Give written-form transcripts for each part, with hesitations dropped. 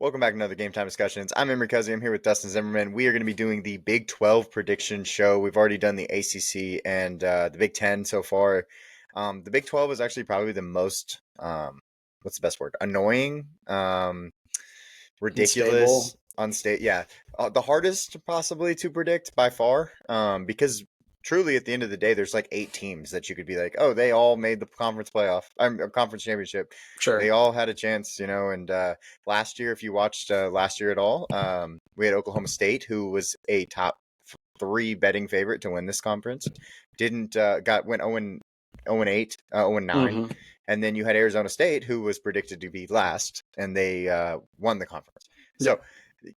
Welcome back to another Game Time Discussions. I'm Emery Cuzzy. I'm here with Dustin Zimmerman. We are going to be doing the Big 12 prediction show. We've already done the ACC and the Big 10 so far. The Big 12 is actually probably the most, what's the best word? Annoying, Unstable. ridiculous, unstable. Yeah, the hardest possibly to predict by far because truly at the end of the day, there's like 8 teams that you could be like, oh, they all made the conference playoff, conference championship. They Sure. all had a chance, and last year, if you watched last year at all, we had Oklahoma State, who was a top 3 betting favorite to win this conference. Didn't went 0-8, 0-9, hmm and then you had Arizona State, who was predicted to be last, and they won the conference. So Yep.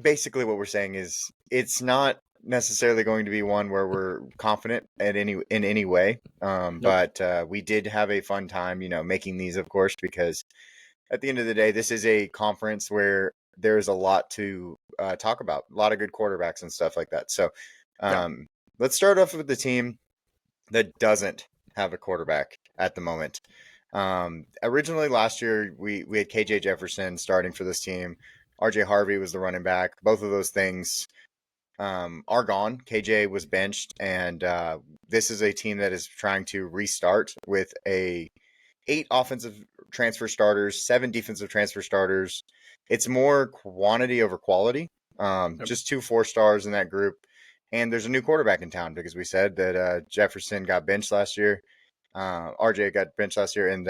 basically, what we're saying is it's not necessarily going to be one where we're confident in any way. Nope. But we did have a fun time, making these, of course, because at the end of the day, this is a conference where there's a lot to talk about, a lot of good quarterbacks and stuff like that. So Yeah. um, let's start off with the team that doesn't have a quarterback at the moment. Originally last year, we had KJ Jefferson starting for this team. RJ Harvey was the running back. Both of those things are gone. KJ was benched, and this is a team that is trying to restart with a 8 offensive transfer starters, 7 defensive transfer starters. It's more quantity over quality. Yep. Just 2 4 stars in that group. And there's a new quarterback in town because we said that Jefferson got benched last year. RJ got benched last year, and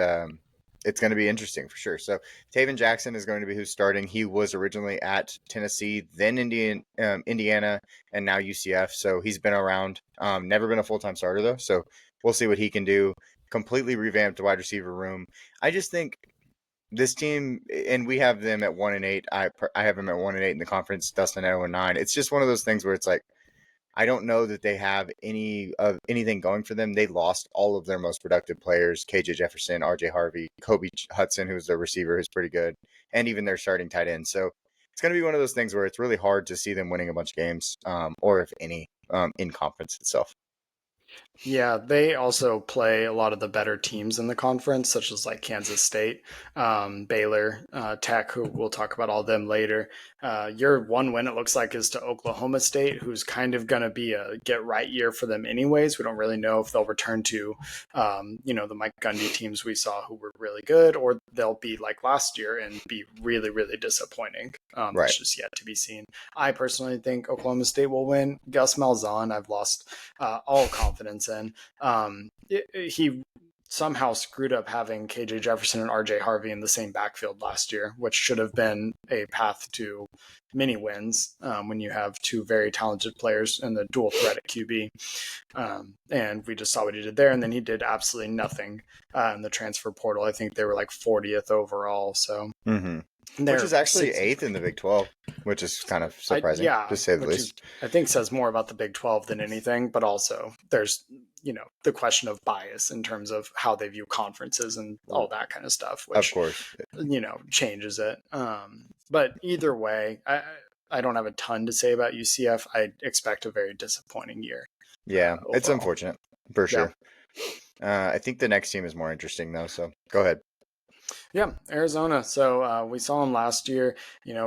it's going to be interesting for sure. So Taven Jackson is going to be who's starting. He was originally at Tennessee, then Indiana, and now UCF. So he's been around. Never been a full-time starter though. So we'll see what he can do. Completely revamped wide receiver room. I just think this team, and we have them at 1-8. I have them at 1-8 in the conference. Dustin at 0-9. It's just one of those things where it's like I don't know that they have anything going for them. They lost all of their most productive players: KJ Jefferson, RJ Harvey, Kobe Hudson, who's their receiver, who's pretty good, and even their starting tight end. So it's going to be one of those things where it's really hard to see them winning a bunch of games, or if any, in conference itself. Yeah, they also play a lot of the better teams in the conference, such as like Kansas State, Baylor, Tech, who we'll talk about all of them later. Your one win, it looks like, is to Oklahoma State, who's kind of going to be a get right year for them, anyways. We don't really know if they'll return to, the Mike Gundy teams we saw who were really good, or they'll be like last year and be really, really disappointing. Right. It's just yet to be seen. I personally think Oklahoma State will win. Gus Malzahn, I've lost all confidence in. He somehow screwed up having KJ Jefferson and RJ Harvey in the same backfield last year, which should have been a path to many wins when you have 2 very talented players in the dual threat at QB. And we just saw what he did there. And then he did absolutely nothing in the transfer portal. I think they were like 40th overall. So Mm-hmm. Which they're is actually 6th. 8th in the Big 12, which is kind of surprising, to Yeah, say the which is least. I think says more about the Big 12 than anything, but also there's the question of bias in terms of how they view conferences and all that kind of stuff, Of which course. changes it. But either way, I don't have a ton to say about UCF. I expect a very disappointing year Yeah, it's overall. unfortunate for Yeah. sure. I think the next team is more interesting though, so go ahead. Yeah, Arizona. So we saw them last year.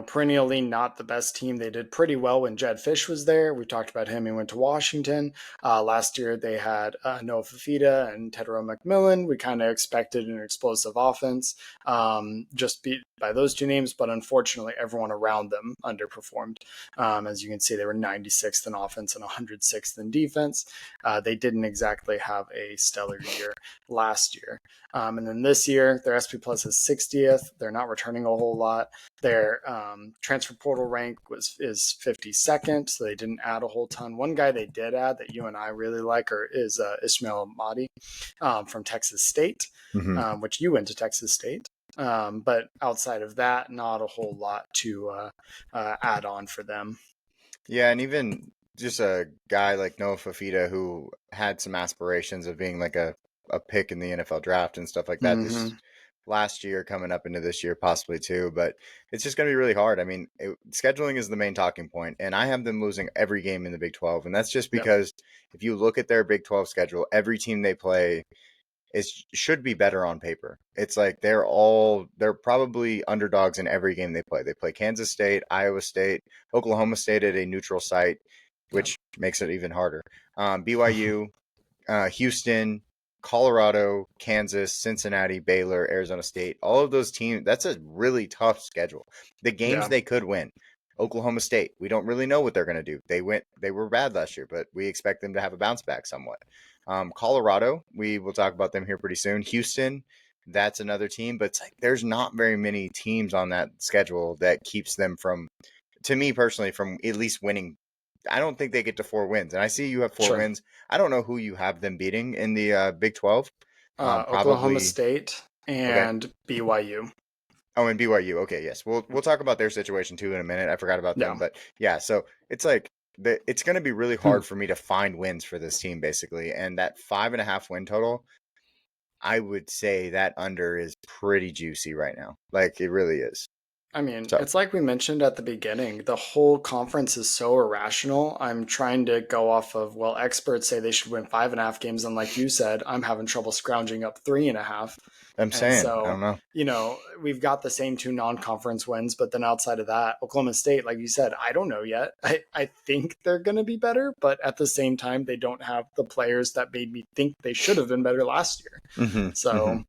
Perennially not the best team. They did pretty well when Jed Fish was there. We talked about him. He went to Washington. Last year they had Noah Fafita and Tedero McMillan. We kind of expected an explosive offense, just beat by those 2 names, but unfortunately everyone around them underperformed. As you can see, they were 96th in offense and 106th in defense. They didn't exactly have a stellar year last year. And then this year, their SP Plus is 60th. They're not returning a whole lot. Their transfer portal rank is 52nd, so they didn't add a whole ton. One guy they did add that you and I really like is Ismail Mahdi from Texas State, Mm-hmm. which you went to Texas State. But outside of that, not a whole lot to add on for them. Yeah, and even just a guy like Noah Fafita who had some aspirations of being like a pick in the NFL draft and stuff like that this Mm-hmm. last year coming up into this year possibly too, but it's just going to be really hard. I mean, scheduling is the main talking point, and I have them losing every game in the Big 12, and that's just Yep. because if you look at their Big 12 schedule, every team they play should be better on paper. It's like they're probably underdogs in every game they play. They play Kansas State, Iowa State, Oklahoma State at a neutral site, Yeah. which makes it even harder. BYU, Houston, Colorado, Kansas, Cincinnati, Baylor, Arizona State, all of those teams, that's a really tough schedule. The games Yeah. they could win. Oklahoma State, we don't really know what they're going to do. They were bad last year, but we expect them to have a bounce back somewhat. Colorado, we will talk about them here pretty soon. Houston, that's another team, but it's like there's not very many teams on that schedule that keeps them from, to me personally, from at least winning. I don't think they get to 4 wins, and I see you have 4 wins. I don't know who you have them beating in the Big 12. Oklahoma Probably State okay. and BYU. Oh, and BYU. Okay, yes. We'll talk about their situation too in a minute. I forgot about them, Yeah. but yeah. So it's like it's going to be really Hmm. hard for me to find wins for this team, basically. And that 5.5 win total, I would say that under is pretty juicy right now. Like it really is. I mean, So it's like we mentioned at the beginning, the whole conference is so irrational. I'm trying to go off of, well, experts say they should win 5.5 games. And like you said, I'm having trouble scrounging up 3.5. I'm And saying I so, don't know. we've got the same two non conference wins, but then outside of that, Oklahoma State, like you said, I don't know yet. I think they're going to be better, but at the same time, they don't have the players that made me think they should have been better last year. Hmm. So,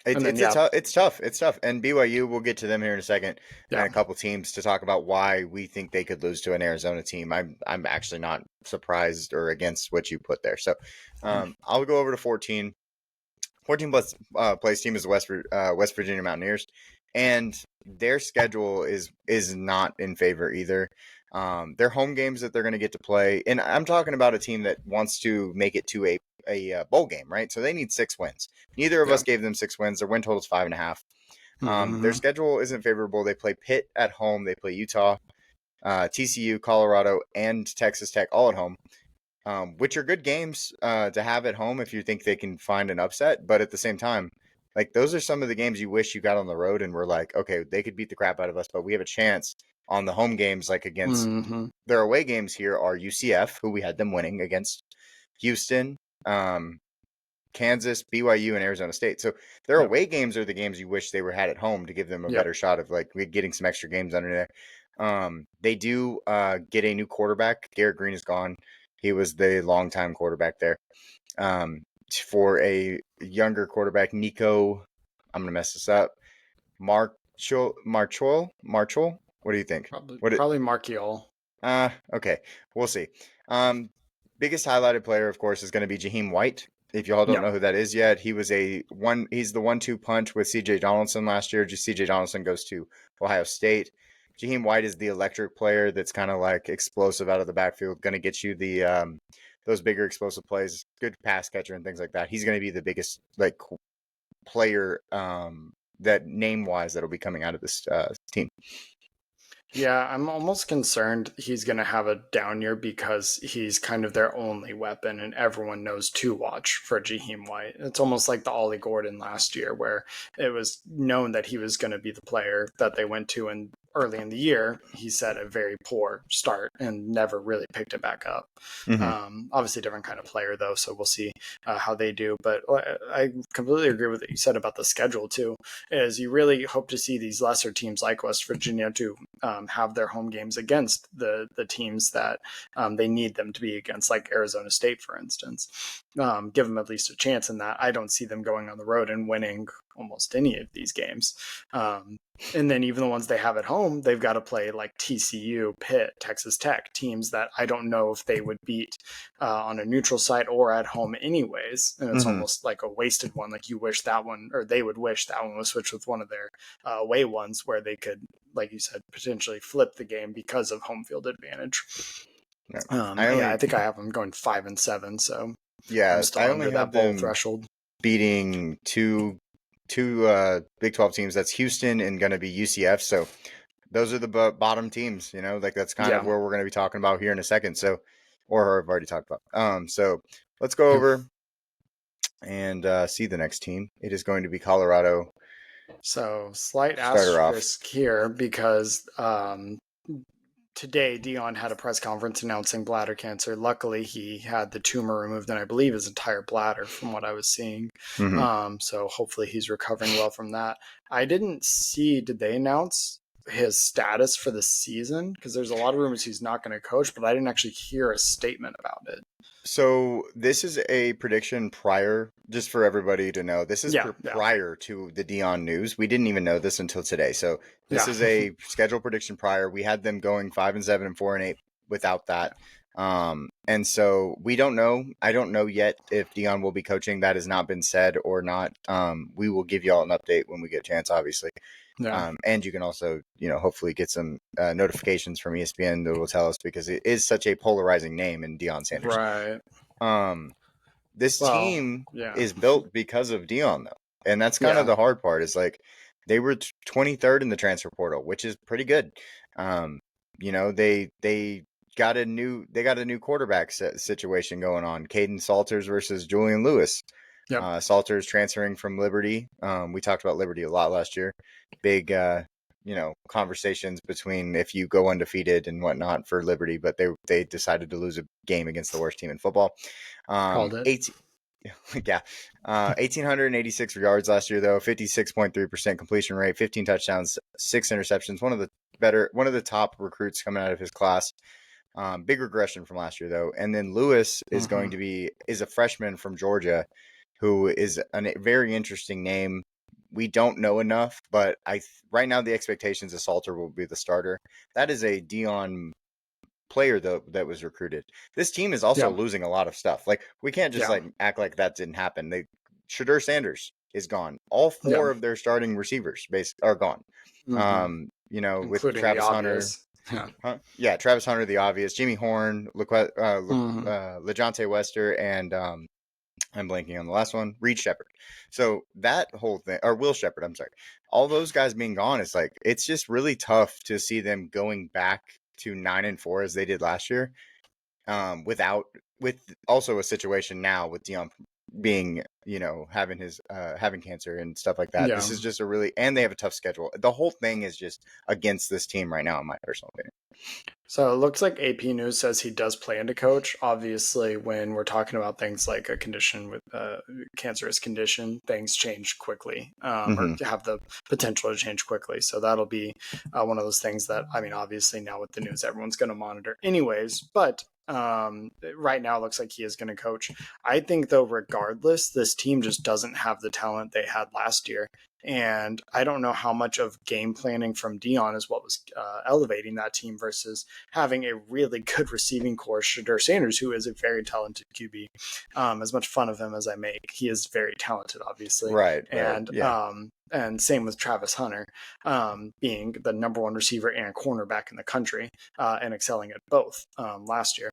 and then, It's tough. It's tough. And BYU, we'll get to them here in a second, and yeah, a couple teams to talk about why we think they could lose to an Arizona team. I'm actually not surprised or against what you put there. So, I'll go over to 14. 14 plus place team is the West Virginia Mountaineers, and their schedule is not in favor either. Their home games that they're going to get to play, and I'm talking about a team that wants to make it to a bowl game, right? So they need 6 wins. Neither of yeah. us gave them 6 wins. Their win total is 5.5. Their Mm-hmm. schedule isn't favorable. They play Pitt at home. They play Utah, TCU, Colorado, and Texas Tech all at home, which are good games to have at home if you think they can find an upset. But at the same time, like those are some of the games you wish you got on the road and were like, okay, they could beat the crap out of us, but we have a chance on the home games, like against Mm-hmm. their away games here are UCF, who we had them winning against, Houston, Kansas, BYU, and Arizona State. So their Yep. away games are the games you wish they were had at home to give them a Yep. better shot of like getting some extra games under there. They do get a new quarterback. Garrett Green is gone. He was the longtime quarterback there. For a younger quarterback, Nico, I'm gonna mess this up. Marchol. What do you think? Probably Markiol. Okay, we'll see. Um, Biggest highlighted player, of course, is going to be Jaheim White. If y'all don't Yeah. know who that is yet, he's the 1-2 punch with CJ Donaldson last year. CJ Donaldson goes to Ohio State. Jaheim White is the electric player that's kind of like explosive out of the backfield, going to get you the those bigger explosive plays, good pass catcher and things like that. He's going to be the biggest like player that name wise that'll be coming out of this team. Yeah, I'm almost concerned he's going to have a down year because he's kind of their only weapon, and everyone knows to watch for Jaheim White. It's almost like the Ollie Gordon last year, where it was known that he was going to be the player that they went to, and early in the year, he set a very poor start and never really picked it back up. Obviously, different kind of player, though, so we'll see how they do. But I completely agree with what you said about the schedule, too, is you really hope to see these lesser teams like West Virginia to have their home games against the teams that they need them to be against, like Arizona State, for instance. Give them at least a chance in that. I don't see them going on the road and winning almost any of these games. And then even the ones they have at home, they've got to play like TCU, Pitt, Texas Tech, teams that I don't know if they would beat on a neutral site or at home anyways. And it's almost like a wasted one. Like you wish that one, or they would wish that one was switched with one of their away ones where they could, like you said, potentially flip the game because of home field advantage. I think I have them going 5-7. So I'm still I only under that have bowl them threshold. beating two Big 12 teams. That's Houston and going to be UCF. So those are the bottom teams. Like that's kind of where we're going to be talking about here in a second. So, or I've already talked about. So let's go over and see the next team. It is going to be Colorado. So slight Start her off. asterisk here because today Dion had a press conference announcing bladder cancer. Luckily, he had the tumor removed, and I believe his entire bladder, from what I was seeing. So hopefully he's recovering well from that. I didn't see. Did they announce his status for the season? Because there's a lot of rumors he's not going to coach, but I didn't actually hear a statement about it. So this is a prediction prior, just for everybody to know. This is prior to the Dion news. We didn't even know this until today. So this is a schedule prediction prior. We had them going 5-7 and 4-8 without that. And so we don't know. I don't know yet if Dion will be coaching. That has not been said or not. We will give you all an update when we get a chance, obviously. Yeah. And you can also, hopefully get some notifications from ESPN that will tell us, because it is such a polarizing name in Deion Sanders. Right. This team is built because of Dion, though. And that's kind of the hard part, is like they were 23rd in the transfer portal, which is pretty good. They got a new quarterback situation going on. Caden Salters versus Julian Lewis. Yep. Salters transferring from Liberty. We talked about Liberty a lot last year. Big, conversations between if you go undefeated and whatnot for Liberty, but they decided to lose a game against the worst team in football. Called it. 1,886 yards last year, though. 56.3% completion rate, 15 touchdowns, 6 interceptions. One of the top recruits coming out of his class. Big regression from last year, though. And then Lewis is going to is a freshman from Georgia, who is a very interesting name. We don't know enough, but right now the expectations is Salter will be the starter. That is a Dion player, though, that was recruited. This team is also losing a lot of stuff. Like, we can't just act like that didn't happen. Shadur Sanders is gone. All 4 of their starting receivers are gone. Including with Travis Hunter. Travis Hunter, the obvious. Jimmy Horn, LeJontay Wester, and I'm blanking on the last one, Reed Shepherd. So that whole thing, or Will Shepherd, I'm sorry. All those guys being gone, it's just really tough to see them going back to 9-4 as they did last year. With also a situation now with Dion being, having cancer and stuff like that. This is just and they have a tough schedule. The whole thing is just against this team right now, in my personal opinion. So it looks like AP News says he does plan to coach. Obviously, when we're talking about things like a condition with a cancerous condition, things change quickly, or have the potential to change quickly. So that'll be one of those things that, obviously now with the news, everyone's going to monitor anyways. But right now it looks like he is going to coach. I think, though, regardless, this team just doesn't have the talent they had last year. And I don't know how much of game planning from Dion is what was elevating that team versus having a really good receiving core. Shadur Sanders, who is a very talented QB, as much fun of him as I make, he is very talented, obviously. Right. And same with Travis Hunter, being the number 1 receiver and cornerback in the country, and excelling at both last year.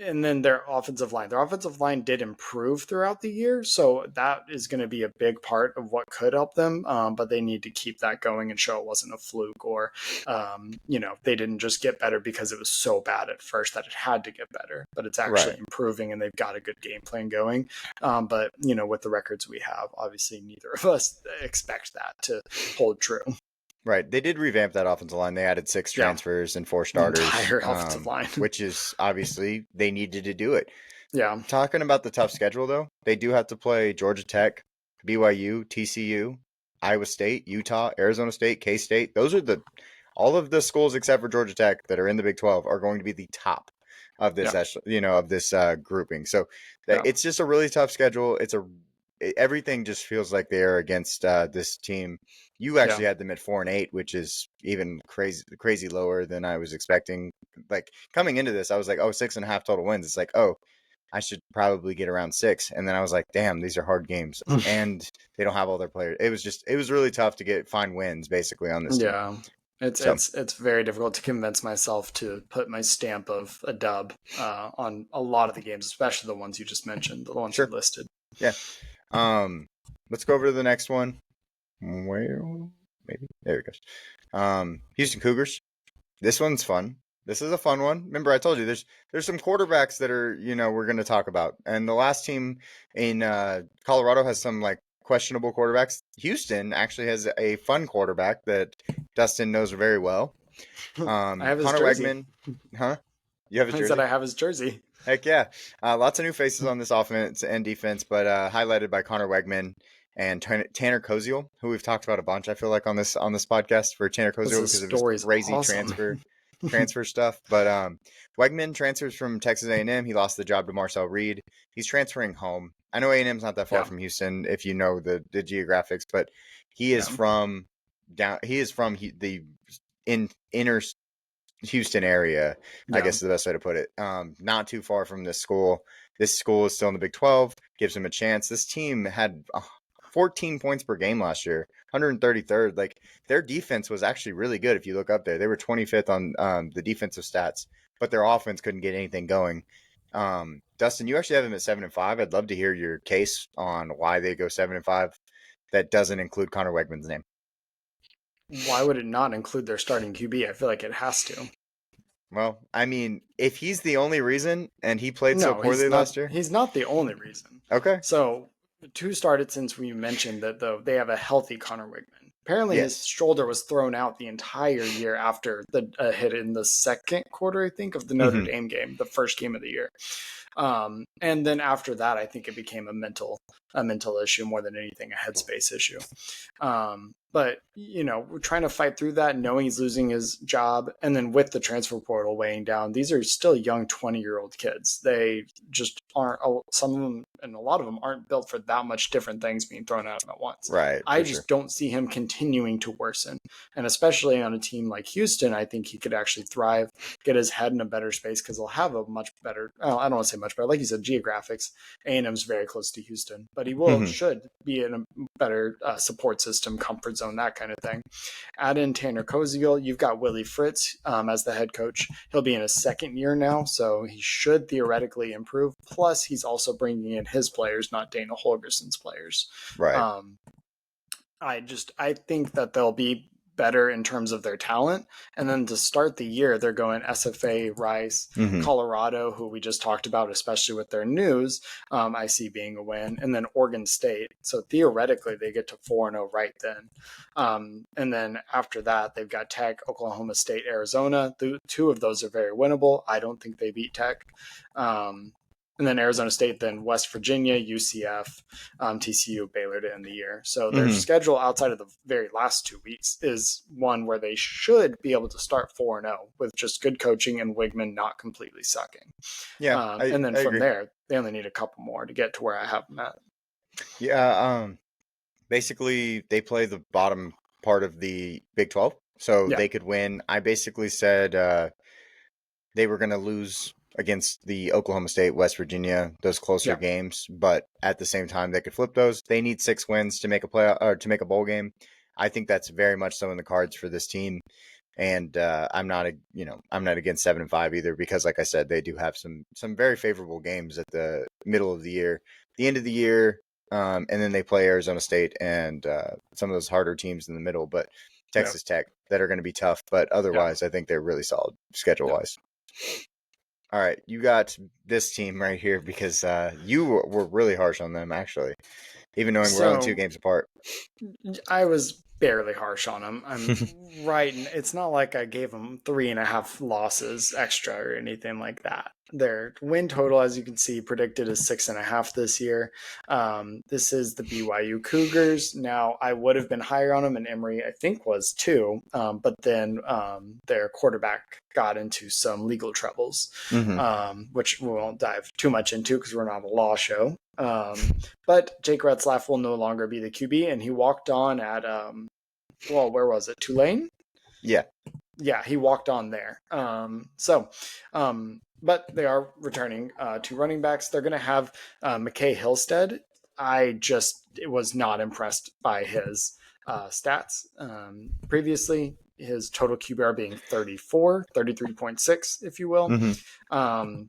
And then their offensive line did improve throughout the year. So that is going to be a big part of what could help them. But they need to keep that going and show it wasn't a fluke, or, they didn't just get better because it was so bad at first that it had to get better, but it's actually improving, and they've got a good game plan going. But, with the records we have, obviously neither of us expect that to hold true. Right. They did revamp that offensive line. They added 6 transfers and 4 starters. Entire offensive line. Which is obviously they needed to do it. Yeah. Talking about the tough schedule, though, they do have to play Georgia Tech, BYU, TCU, Iowa State, Utah, Arizona State, K-State. Those are all of the schools except for Georgia Tech that are in the Big 12 are going to be the top of this, of this grouping. So it's just a really tough schedule. Everything just feels like they are against this team. You actually had them at 4-8, which is even crazy lower than I was expecting. Like, coming into this, I was like, 6.5 total wins. It's like, I should probably get around 6. And then I was like, damn, these are hard games. And they don't have all their players. It was really tough to find wins basically on this team. Yeah. It's very difficult to convince myself to put my stamp of a dub on a lot of the games, especially the ones you just mentioned, the ones you listed. Yeah. Let's go over to the next one. Well, maybe there it goes. Houston Cougars. This one's fun. This is a fun one. Remember, I told you there's some quarterbacks that are we're going to talk about, and the last team in Colorado has some questionable quarterbacks. Houston actually has a fun quarterback that Dustin knows very well. I have his Connor jersey. Wegman, huh? You have his I said jersey? I have his jersey. Heck yeah. Lots of new faces on this offense and defense, but highlighted by Connor Wegman and Tanner Koziel, who we've talked about a bunch, I feel like, on this podcast for Tanner This Koziel is because of his story's crazy awesome. transfer stuff. But Wegman transfers from Texas A&M. He lost the job to Marcel Reed. He's transferring home. I know A&M's not that far Yeah, from Houston if you know the geographics, but he is yeah, from the inner Houston area, I yeah. guess is the best way to put it. Not too far from this school. This school is still in the Big 12, gives him a chance. This team had 14 points per game last year, 133rd. Like their defense was actually really good. If you look up there, they were 25th on the defensive stats, but their offense couldn't get anything going. Dustin, you actually have them at 7-5. I'd love to hear your case on why they go 7-5. That doesn't include Connor Wegman's name. Why would it not include their starting QB? I feel like it has to. Well, I mean, if he's the only reason and he played so No, poorly last year, he's not the only reason. okay. So, two started since we mentioned that though they have a healthy Connor Wigman. Apparently, his Yes. shoulder was thrown out the entire year after the hit in the second quarter, I think, of the Notre Hmm. Dame game, the first game of the year. And then after that, I think it became a mental issue more than anything, a headspace issue. But we're trying to fight through that, knowing he's losing his job, and then with the transfer portal weighing down, these are still young 20-year-old kids. They just aren't. Some of them and a lot of them aren't built for that much different things being thrown at them at once. Right, I for just sure. don't see him continuing to worsen, and especially on a team like Houston, I think he could actually thrive, get his head in a better space because he'll have a much better. I don't want to say much better, like you said, geographics. A&M's very close to Houston, but he Hmm. should be in a better support system, comfort zone, that kind of thing. Add in Tanner Koziel. You've got Willie Fritz as the head coach. He'll be in his second year now, so he should theoretically improve. Plus, he's also bringing in his players, not Dana Holgerson's players. Right. Um, I think that they'll be better in terms of their talent. And then to start the year, they're going SFA, Rice, Hmm. Colorado, who we just talked about, especially with their news, I see being a win, and then Oregon State. So theoretically, they get to 4-0 right then. And then after that, they've got Tech, Oklahoma State, Arizona. The two of those are very winnable. I don't think they beat Tech. And then Arizona State, then West Virginia, UCF, TCU, Baylor to end the year. So their Hmm. schedule outside of the very last 2 weeks is one where they should be able to start 4-0 with just good coaching and Wigman not completely sucking. Yeah, I, And then I from agree. there, they only need a couple more to get to where I have them at. Yeah. Basically, they play the bottom part of the Big 12, so Yeah. they could win. I basically said they were going to lose against the Oklahoma State, West Virginia, those closer Yeah. games, but at the same time, they could flip those. They need 6 wins to make a play or to make a bowl game. I think that's very much so in the cards for this team. And I'm not against 7-5 either because, like I said, they do have some very favorable games at the middle of the year, the end of the year, and then they play Arizona State and some of those harder teams in the middle, but Yeah. Texas Tech that are going to be tough. But Yeah. otherwise, I think they're really solid schedule wise. All right, you got this team right here because you were really harsh on them actually, even knowing we're only 2 So games apart. I was barely harsh on them. I'm right. It's not like I gave them 3.5 losses extra or anything like that. Their win total, as you can see, predicted is 6.5 this year. This is the BYU Cougars. Now, I would have been higher on them, and Emory, I think, was too. But then their quarterback got into some legal troubles, Hmm. which we won't dive too much into because we're not a law show. But Jake Retzlaff will no longer be the QB, and he walked on at where was it? Tulane? Yeah. Yeah, he walked on there. But they are returning 2 running backs. They're going to have McKay Hillstead. I just was not impressed by his stats previously. His total QBR being 33.6, if you will. Hmm.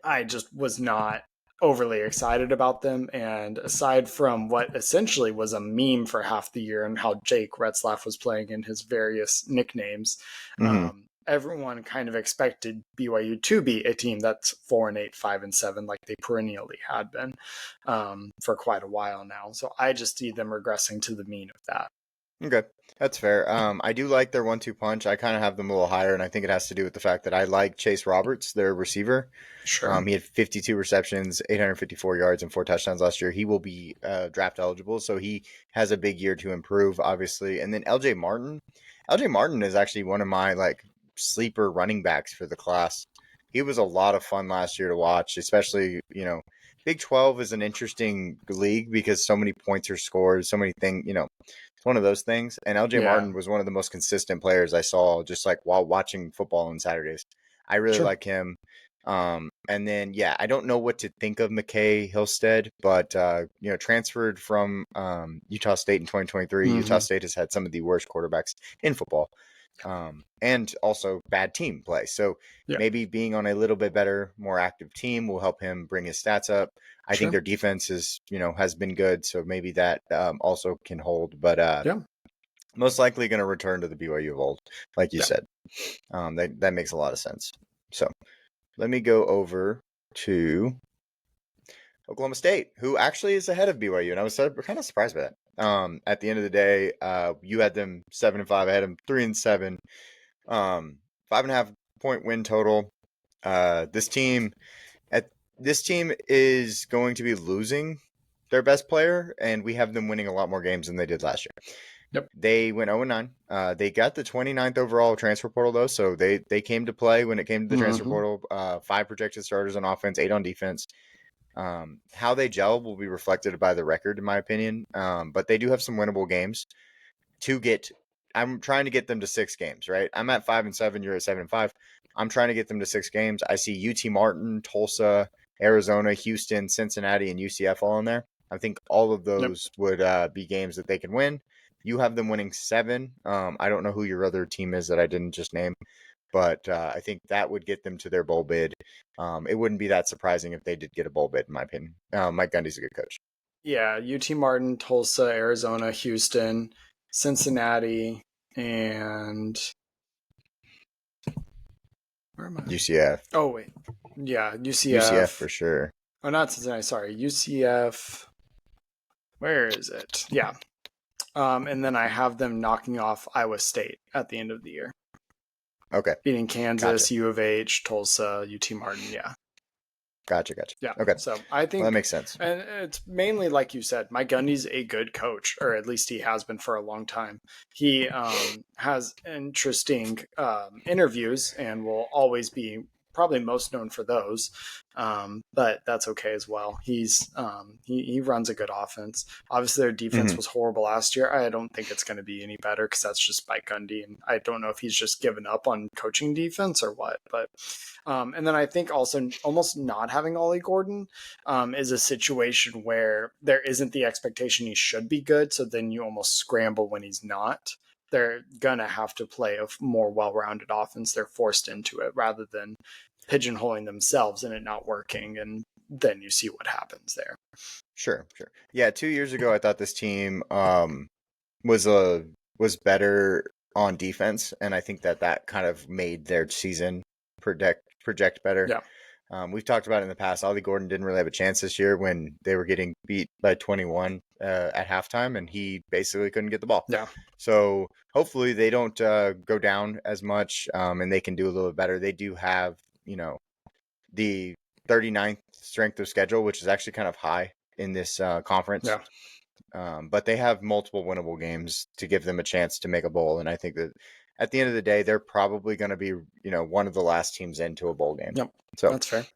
I just was not overly excited about them. And aside from what essentially was a meme for half the year and how Jake Retzlaff was playing in his various nicknames, Hmm. everyone kind of expected BYU to be a team that's 4-8, 5-7, like they perennially had been for quite a while now. So I just see them regressing to the mean of that. Okay, that's fair. I do like their 1-2 punch. I kind of have them a little higher, and I think it has to do with the fact that I like Chase Roberts, their receiver. Sure. He had 52 receptions, 854 yards, and 4 touchdowns last year. He will be draft eligible, so he has a big year to improve, obviously. And then LJ Martin. LJ Martin is actually one of my like sleeper running backs for the class. He was a lot of fun last year to watch, especially, Big 12 is an interesting league because so many points are scored, so many things, it's one of those things. And LJ Yeah. Martin was one of the most consistent players I saw just like while watching football on Saturdays. I really Sure. like him. And then, yeah, I don't know what to think of McKay Hillstead, but, transferred from Utah State in 2023. Utah Hmm. State has had some of the worst quarterbacks in football, and also bad team play. So Yeah. maybe being on a little bit better, more active team will help him bring his stats up. I think Sure. their defense has been good, so maybe that also can hold. But Yeah. most likely going to return to the BYU of old, like you Yeah. said. That makes a lot of sense. So let me go over to Oklahoma State, who actually is ahead of BYU, and I was kind of surprised by that. At the end of the day, you had them 7-5. I had them 3-7. 5.5 point win total. This team is going to be losing their best player, and we have them winning a lot more games than they did last year. Yep. They went 0-9. They got the 29th overall transfer portal, though, so they came to play when it came to the transfer Hmm. portal. 5 projected starters on offense, 8 on defense. How they gel will be reflected by the record, in my opinion. But they do have some winnable games to get. I'm trying to get them to 6 games, right? I'm at 5-7. You're at 7-5. I'm trying to get them to 6 games. I see UT Martin, Tulsa, Arizona, Houston, Cincinnati, and UCF all in there. I think all of Yep. those would be games that they can win. You have them winning 7. I don't know who your other team is that I didn't just name, but I think that would get them to their bowl bid. It wouldn't be that surprising if they did get a bowl bid, in my opinion. Mike Gundy's a good coach. Yeah. UT Martin, Tulsa, Arizona, Houston, Cincinnati, and where am I? UCF. Oh wait. Yeah. UCF UCF. for sure. Oh, not Cincinnati. Sorry. UCF. Where is it? Yeah. And then I have them knocking off Iowa State at the end of the year, Okay. beating Gotcha. Kansas, U of H, Tulsa, UT Martin. Yeah. Gotcha. Yeah. Okay. So I Well, that think, makes sense. and it's mainly like you said, Mike Gundy's a good coach, or at least he has been for a long time. He has interesting interviews and will always be probably most known for those. But that's okay as well. He runs a good offense. Obviously, their defense Hmm. was horrible last year. I don't think it's going to be any better because that's just Mike Gundy, and I don't know if he's just given up on coaching defense or what. But and then I think also almost not having Ollie Gordon is a situation where there isn't the expectation he should be good. So then you almost scramble when he's not. They're going to have to play a more well rounded offense. They're forced into it rather than pigeonholing themselves and it not working. And then you see what happens there. Sure. Yeah, 2 years ago, I thought this team was was better on defense, and I think that kind of made their season project better. Yeah. We've talked about it in the past. Ollie Gordon didn't really have a chance this year when they were getting beat by 21 at halftime, and he basically couldn't get the ball. Yeah. So hopefully they don't go down as much, and they can do a little bit better. They do have, the 39th strength of schedule, which is actually kind of high in this conference. Yeah. But they have multiple winnable games to give them a chance to make a bowl, and I think that at the end of the day, they're probably going to be, one of the last teams into a bowl game. Yep. So That's fair.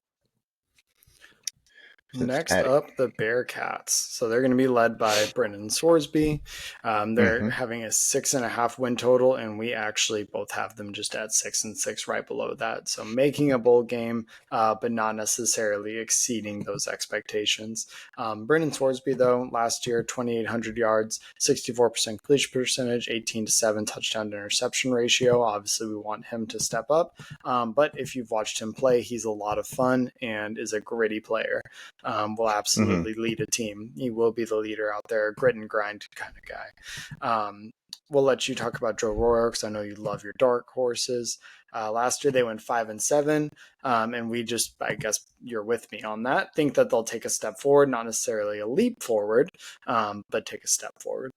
Next Cincinnati. up, the Bearcats. So they're going to be led by Brendan Sorsby. They're Mm-hmm. having a 6.5 win total, and we actually both have them just at 6-6, right below that. So making a bowl game, but not necessarily exceeding those expectations. Brendan Sorsby, though, last year 2,800 yards, 64% completion percentage, 18-7 touchdown to interception ratio. Obviously, we want him to step up. But if you've watched him play, he's a lot of fun and is a gritty player. Will absolutely lead a team. He will be the leader out there, grit and grind kind of guy. We'll let you talk about Joe Royer because I know you love your dark horses. Last year they went 5-7, and we just, I guess you're with me on that. Think that they'll take a step forward, not necessarily a leap forward, but take a step forward.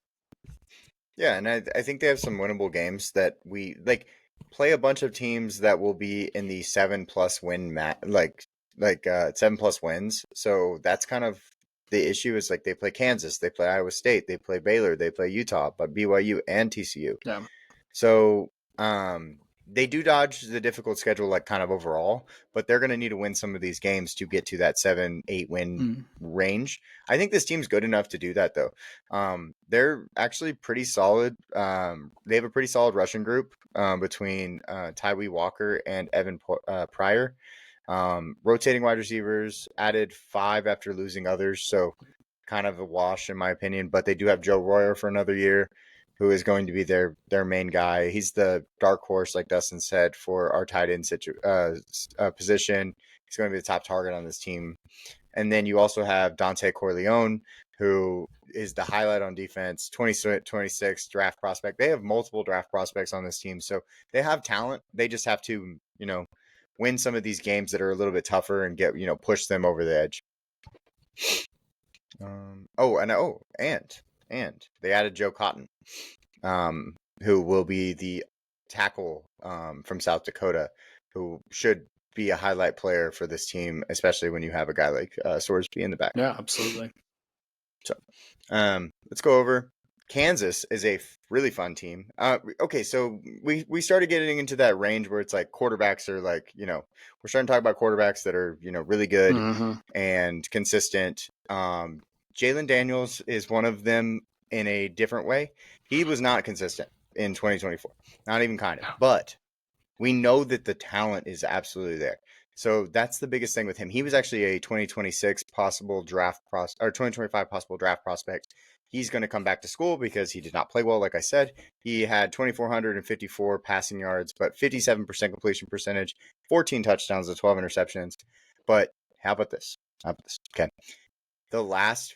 Yeah, and I think they have some winnable games that we like play a bunch of teams that will be in the 7+ win like 7+ wins. So that's kind of the issue is like they play Kansas, they play Iowa State, they play Baylor, they play Utah, but BYU and TCU. Yeah. So they do dodge the difficult schedule, like kind of overall, but they're going to need to win some of these games to get to that 7-8 win Mm. range. I think this team's good enough to do that, though. They're actually pretty solid. They have a pretty solid rushing group between Tyree Walker and Evan Pryor. Rotating wide receivers, added 5 after losing others, so kind of a wash in my opinion. But they do have Joe Royer for another year, who is going to be their main guy. He's the dark horse, like Dustin said, for our tight end position. He's going to be the top target on this team. And then you also have Dante Corleone, who is the highlight on defense, 2026 draft prospect. They have multiple draft prospects on this team, so they have talent. They just have to, win some of these games that are a little bit tougher and get, push them over the edge. And they added Joe Cotton, who will be the tackle from South Dakota, who should be a highlight player for this team, especially when you have a guy like Sorsby in the back. Yeah, absolutely. So, let's go over. Kansas is a really fun team. Okay, so we started getting into that range where it's like quarterbacks are like, we're starting to talk about quarterbacks that are, really good and consistent. Jalen Daniels is one of them in a different way. He was not consistent in 2024, not even kind of, but we know that the talent is absolutely there. So that's the biggest thing with him. He was actually a 2026 possible draft or 2025 possible draft prospect. He's going to come back to school because he did not play well. Like I said, he had 2,454 passing yards, but 57% completion percentage, 14 touchdowns to 12 interceptions. But how about this? Okay. The last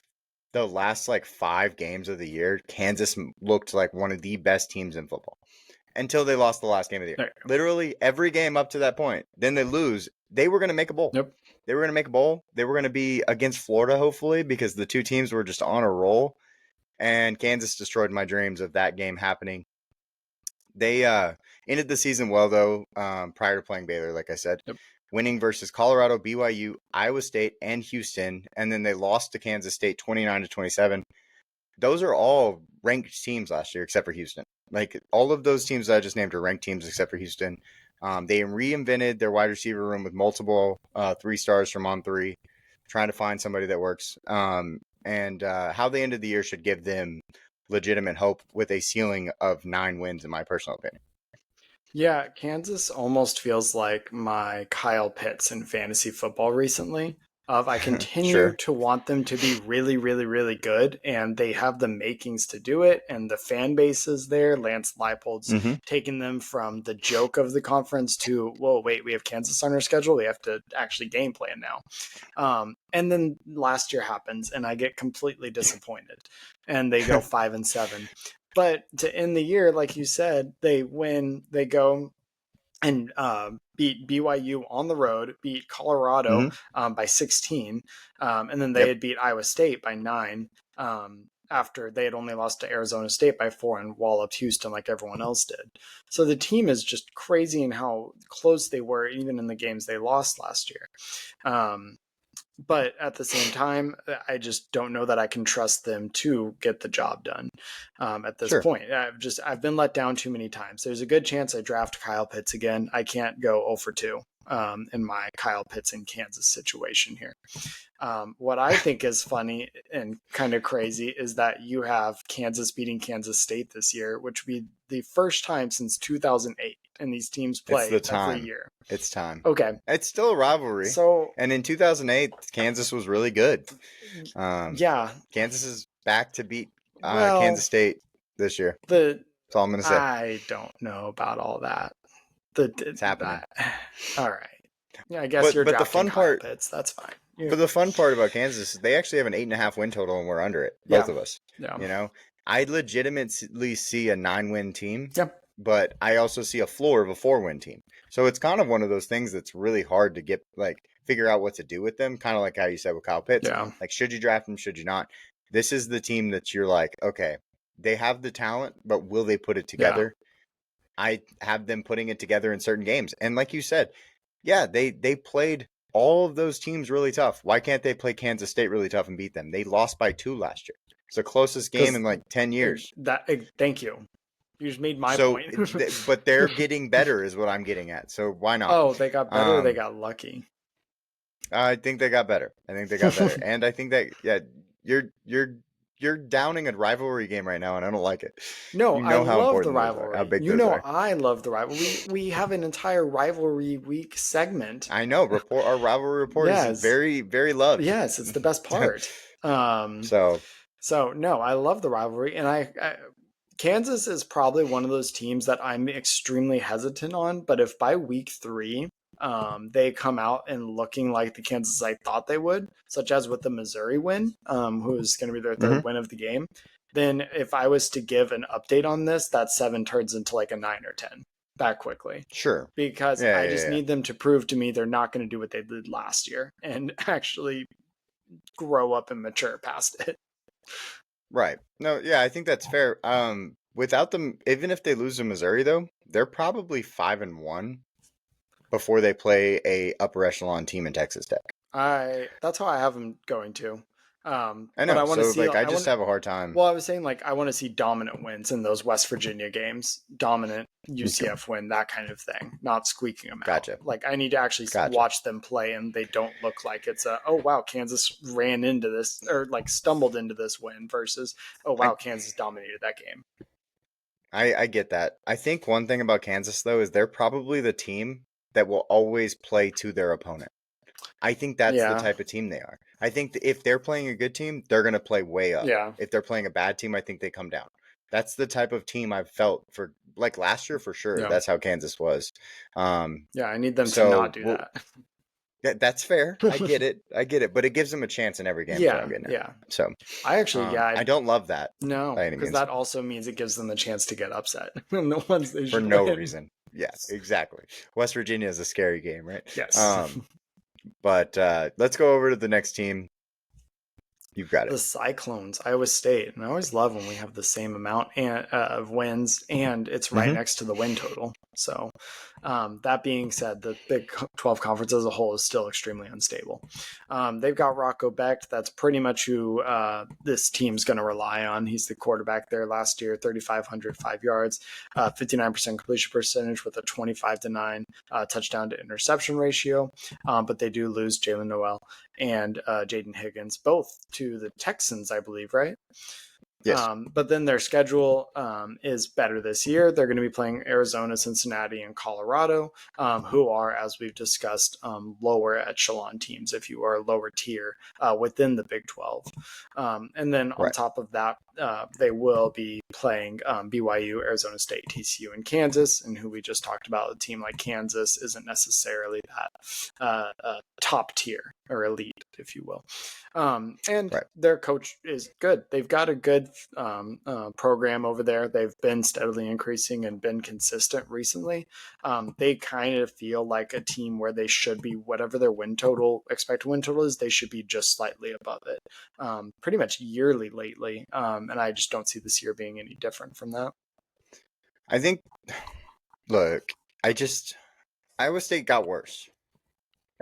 like 5 games of the year, Kansas looked like one of the best teams in football until they lost the last game of the year. Literally every game up to that point. Then they lose. They were going to make a bowl. Yep. They were going to make a bowl. They were going to be against Florida, hopefully, because the two teams were just on a roll. And Kansas destroyed my dreams of that game happening. They ended the season well, though, prior to playing Baylor, like I said. Yep. Winning versus Colorado, BYU, Iowa State, and Houston. And then they lost to Kansas State 29-27. Those are all ranked teams last year, except for Houston. Like all of those teams that I just named are ranked teams except for Houston. They reinvented their wide receiver room with multiple 3 stars from On3, trying to find somebody that works. And how they ended the year should give them legitimate hope with a ceiling of 9 wins, in my personal opinion. Yeah, Kansas almost feels like my Kyle Pitts in fantasy football recently. I continue to want them to be really, really, really good, and they have the makings to do it, and the fan base is there. Lance Leipold's taking them from the joke of the conference to, whoa, wait, we have Kansas on our schedule. We have to actually game plan now. And then last year happens, and I get completely disappointed, and they go 5-7. But to end the year, like you said, they win. They go and beat BYU on the road, beat Colorado by 16, and then they had beat Iowa State by 9 after they had only lost to Arizona State by 4 and walloped Houston like everyone else did. So the team is just crazy in how close they were, even in the games they lost last year. But at the same time, I just don't know that I can trust them to get the job done at this point. I've been let down too many times. There's a good chance I draft Kyle Pitts again. I can't go 0 for 2 in my Kyle Pitts in Kansas situation here. What I think is funny and kind of crazy is that you have Kansas beating Kansas State this year, which would be the first time since 2008. And these teams play every year. It's time. Okay. It's still a rivalry. And in 2008, Kansas was really good. Kansas is back to beat Kansas State this year. That's all I'm going to say. I don't know about all that. It's happening. All right. Yeah, I guess you're drafting the fun part. Pitts. That's fine. But the fun part about Kansas is they actually have an 8.5 win total, and we're under it. Both of us. Yeah. I legitimately see a 9-win team. Yep. But I also see a floor of a 4-win team. So it's kind of one of those things that's really hard to figure out what to do with them. Kind of like how you said with Kyle Pitts. Yeah. Like, should you draft him? Should you not? This is the team that you're like, okay, they have the talent, but will they put it Yeah. together? I have them putting it together in certain games. And like you said, yeah, they played all of those teams really tough. Why can't they play Kansas State really tough and beat them? They lost by 2 last year. It's the closest game in like 10 years. Thank you. You just made my So, point. but they're getting better, is what I'm getting at. So why not? Oh, they got better. Or they got lucky. I think they got better. And I think that you're downing a rivalry game right now, and I don't like it. No, You know I how love the important those are, rivalry. how big You those know, are. I love the rivalry. We have an entire rivalry week segment. I know. Our rivalry report is Yes. very, very loved. Yes, it's the best part. So no, I love the rivalry, and Kansas is probably one of those teams that I'm extremely hesitant on. But if by week 3, they come out and looking like the Kansas I thought they would, such as with the Missouri win, who's going to be their third win of the game, then if I was to give an update on this, that 7 turns into like a 9 or 10 that quickly. sure. Because I just need them to prove to me they're not going to do what they did last year and actually grow up and mature past it. Right. No, yeah, I think that's fair. Without them, even if they lose to Missouri, though, they're probably 5-1 before they play a upper echelon team in Texas Tech. That's how I have them going to. I know. But I want to see. I just have a hard time. Well, I was saying I want to see dominant wins in those West Virginia games, dominant UCF win, that kind of thing, not squeaking them Gotcha. out. Like I need to actually watch them play, and they don't look like it's oh wow, Kansas ran into this or like stumbled into this win versus oh wow, Kansas dominated that game. I get that. I think one thing about Kansas though is they're probably the team that will always play to their opponent. I think that's the type of team they are. I think if they're playing a good team, they're going to play way up. Yeah. If they're playing a bad team, I think they come down. That's the type of team I've felt for like last year for sure. Yeah. That's how Kansas was. Yeah, I need them to not do that. That's fair. I get it. But it gives them a chance in every game. Yeah. So I actually, I don't love that. No, because that also means it gives them a chance to get upset in the ones they for no reason. Yes, exactly. West Virginia is a scary game, right? Yes. But let's go over to the next team. You've got it. The Cyclones, Iowa State. And I always love when we have the same amount of wins and it's right next to the win total. So that being said, the Big 12 conference as a whole is still extremely unstable. They've got Rocco Becht. That's pretty much who this team's going to rely on. He's the quarterback there last year, 3,505 yards, 59% completion percentage with a 25-9 touchdown to interception ratio. But they do lose Jalen Noel and Jaden Higgins, both to the Texans, I believe, right? Yes. But then their schedule is better this year. They're going to be playing Arizona, Cincinnati, and Colorado, who are, as we've discussed, lower echelon teams, if you are lower tier within the Big 12. And then on top of that, they will be playing BYU, Arizona State, TCU, and Kansas. And who we just talked about, a team like Kansas isn't necessarily that top tier or elite, if you will. And their coach is good. They've got a good program over there. They've been steadily increasing and been consistent recently. They kind of feel like a team where they should be, whatever their expected win total is, they should be just slightly above it. Pretty much yearly lately. And I just don't see this year being any different from that. I think, look, Iowa State got worse.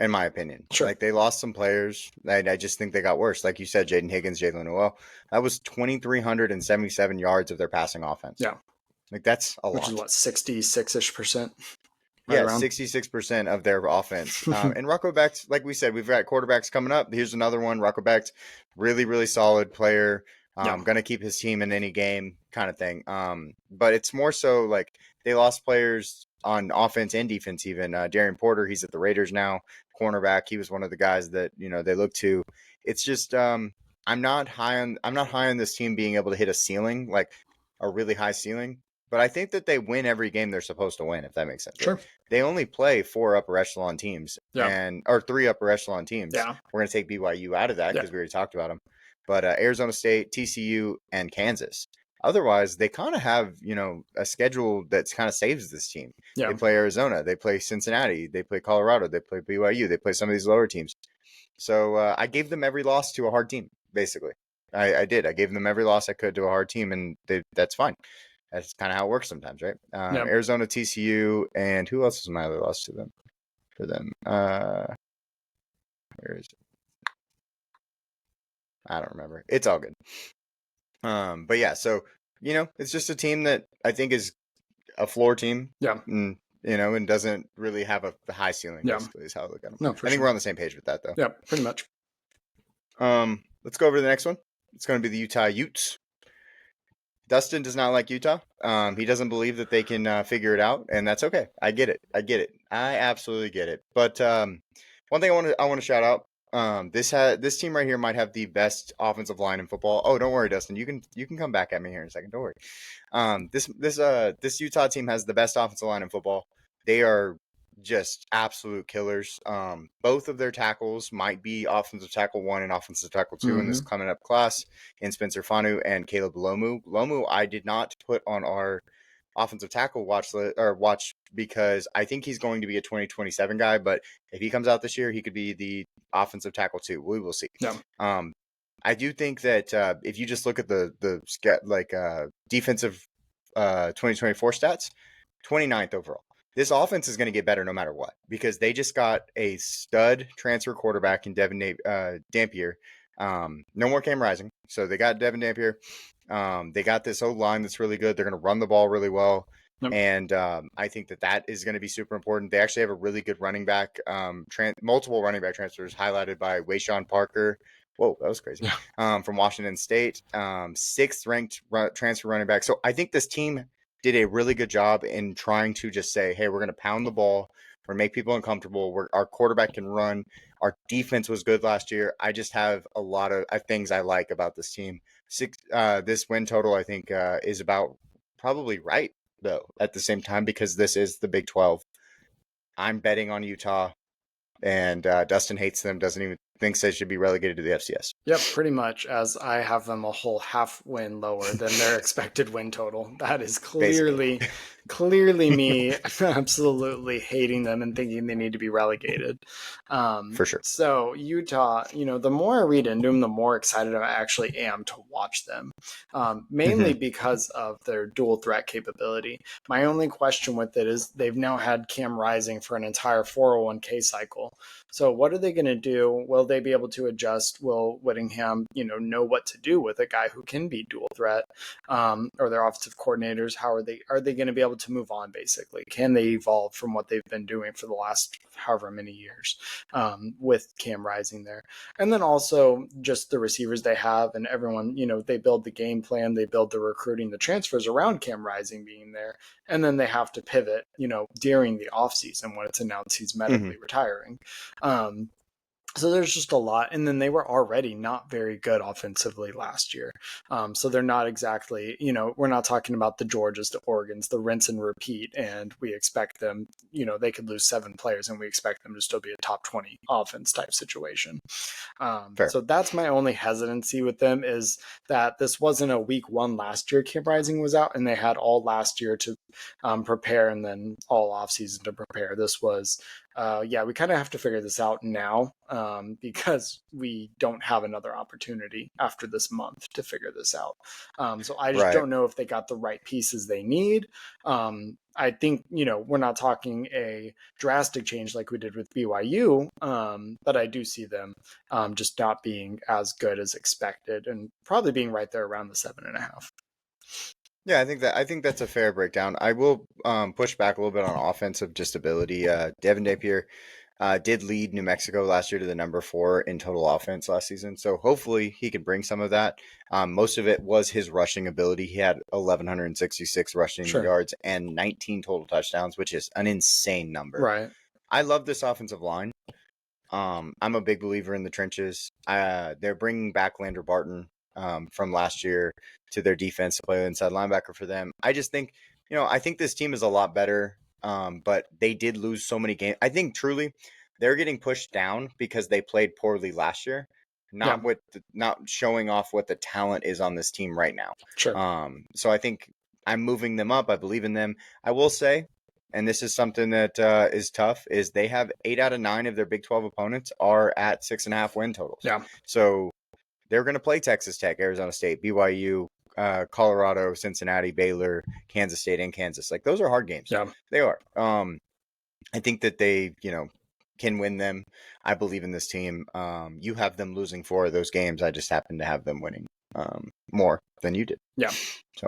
In my opinion. Sure. Like they lost some players. I just think they got worse. Like you said, Jaden Higgins, Jalen Noel. That was 2,377 yards of their passing offense. Yeah. Like that's a lot. Which is what, 66%? Yeah, 66% of their offense. And Rocco Becht, like we said, we've got quarterbacks coming up. Here's another one. Rocco Becht, really, really solid player. Going to keep his team in any game kind of thing. But it's more so like they lost players on offense and defense even. Darian Porter, he's at the Raiders now, cornerback. He was one of the guys that, they look to. It's just I'm not high on this team being able to hit a ceiling, like a really high ceiling. But I think that they win every game they're supposed to win, if that makes sense. Sure. They only play 4 upper echelon teams or 3 upper echelon teams. Yeah. We're going to take BYU out of that because we already talked about them. But Arizona State, TCU, and Kansas. Otherwise, they kind of have, a schedule that's kind of saves this team. Yeah. They play Arizona, they play Cincinnati, they play Colorado, they play BYU, they play some of these lower teams. So I gave them every loss to a hard team, basically. I did. I gave them every loss I could to a hard team, and that's fine. That's kind of how it works sometimes, right? Yeah. Arizona, TCU, and who else was my other loss to them? For them, where is it? I don't remember. It's all good. But yeah, so it's just a team that I think is a floor team. Yeah. And, and doesn't really have a high ceiling. Yeah. Basically, is how I look at them. No, for I think sure. we're on the same page with that, though. Yeah, pretty much. Let's go over to the next one. It's going to be the Utah Utes. Dustin does not like Utah. He doesn't believe that they can figure it out, and that's okay. I get it. I absolutely get it. But one thing I want to shout out. This team right here might have the best offensive line in football. Oh, don't worry, Dustin. You can come back at me here in a second. Don't worry. This Utah team has the best offensive line in football. They are just absolute killers. Both of their tackles might be offensive tackle 1 and offensive tackle 2 in this coming up class in Spencer Fanu and Caleb Lomu. Lomu, I did not put on our offensive tackle watch because I think he's going to be a 2027 guy. But if he comes out this year, he could be the offensive tackle 2. We will see. Yeah. I do think that if you just look at the defensive 2024 stats, 29th overall. This offense is going to get better no matter what because they just got a stud transfer quarterback in Devin Dampier. No more Cam Rising. So they got Devin Dampier. They got this O-line that's really good. They're going to run the ball really well. Yep. And I think that is going to be super important. They actually have a really good running back, multiple running back transfers highlighted by Wayshawn Parker. Whoa, that was crazy. From Washington State, 6th ranked transfer running back. So I think this team did a really good job in trying to just say, hey, we're going to pound the ball. We're going to make people uncomfortable. Our quarterback can run. Our defense was good last year. I just have a lot of things I like about this team. This win total, I think, is about probably right, though, at the same time, because this is the Big 12. I'm betting on Utah, and Dustin hates them, doesn't even thinks they should be relegated to the FCS. Yep, pretty much, as I have them a whole half win lower than their expected win total. That is clearly me absolutely hating them and thinking they need to be relegated. For sure. So Utah, the more I read into them, the more excited I actually am to watch them, mainly because of their dual threat capability. My only question with it is they've now had Cam Rising for an entire 401k cycle. So what are they going to do? Will they be able to adjust? Will Whittingham, know what to do with a guy who can be dual threat, or their offensive coordinators? How are they going to be able to move on? Basically, can they evolve from what they've been doing for the last however many years with Cam Rising there? And then also just the receivers they have and everyone, they build the game plan, they build the recruiting, the transfers around Cam Rising being there, and then they have to pivot, during the offseason when it's announced he's medically retiring. So there's just a lot. And then they were already not very good offensively last year. So they're not exactly, we're not talking about the Georgias, the Oregons, the rinse and repeat. And we expect them, they could lose 7 players and we expect them to still be a top 20 offense type situation. So that's my only hesitancy with them, is that this wasn't a week 1 last year. Cam Rising was out and they had all last year to prepare and then all offseason to prepare. This was, we kind of have to figure this out now because we don't have another opportunity after this month to figure this out. So I just don't know if they got the right pieces they need. I think, we're not talking a drastic change like we did with BYU, but I do see them just not being as good as expected and probably being right there around the 7.5. Yeah, I think that's a fair breakdown. I will push back a little bit on offensive just ability. Devin Dampier did lead New Mexico last year to the number 4 in total offense last season. So hopefully he can bring some of that. Most of it was his rushing ability. He had 1,166 rushing yards and 19 total touchdowns, which is an insane number. Right. I love this offensive line. I'm a big believer in the trenches. They're bringing back Lander Barton from last year to their defense to play inside linebacker for them. I just think, I think this team is a lot better, but they did lose so many games. I think truly they're getting pushed down because they played poorly last year, not showing off what the talent is on this team right now. Sure. So I think I'm moving them up. I believe in them. I will say, and this is something that is tough, is they have 8 out of 9 of their Big 12 opponents are at 6.5 win totals. Yeah. So they're going to play Texas Tech, Arizona State, BYU, Colorado, Cincinnati, Baylor, Kansas State, and Kansas. Like, those are hard games. Yeah. They are. I think that they, can win them. I believe in this team. You have them losing 4 of those games. I just happen to have them winning more than you did. Yeah. So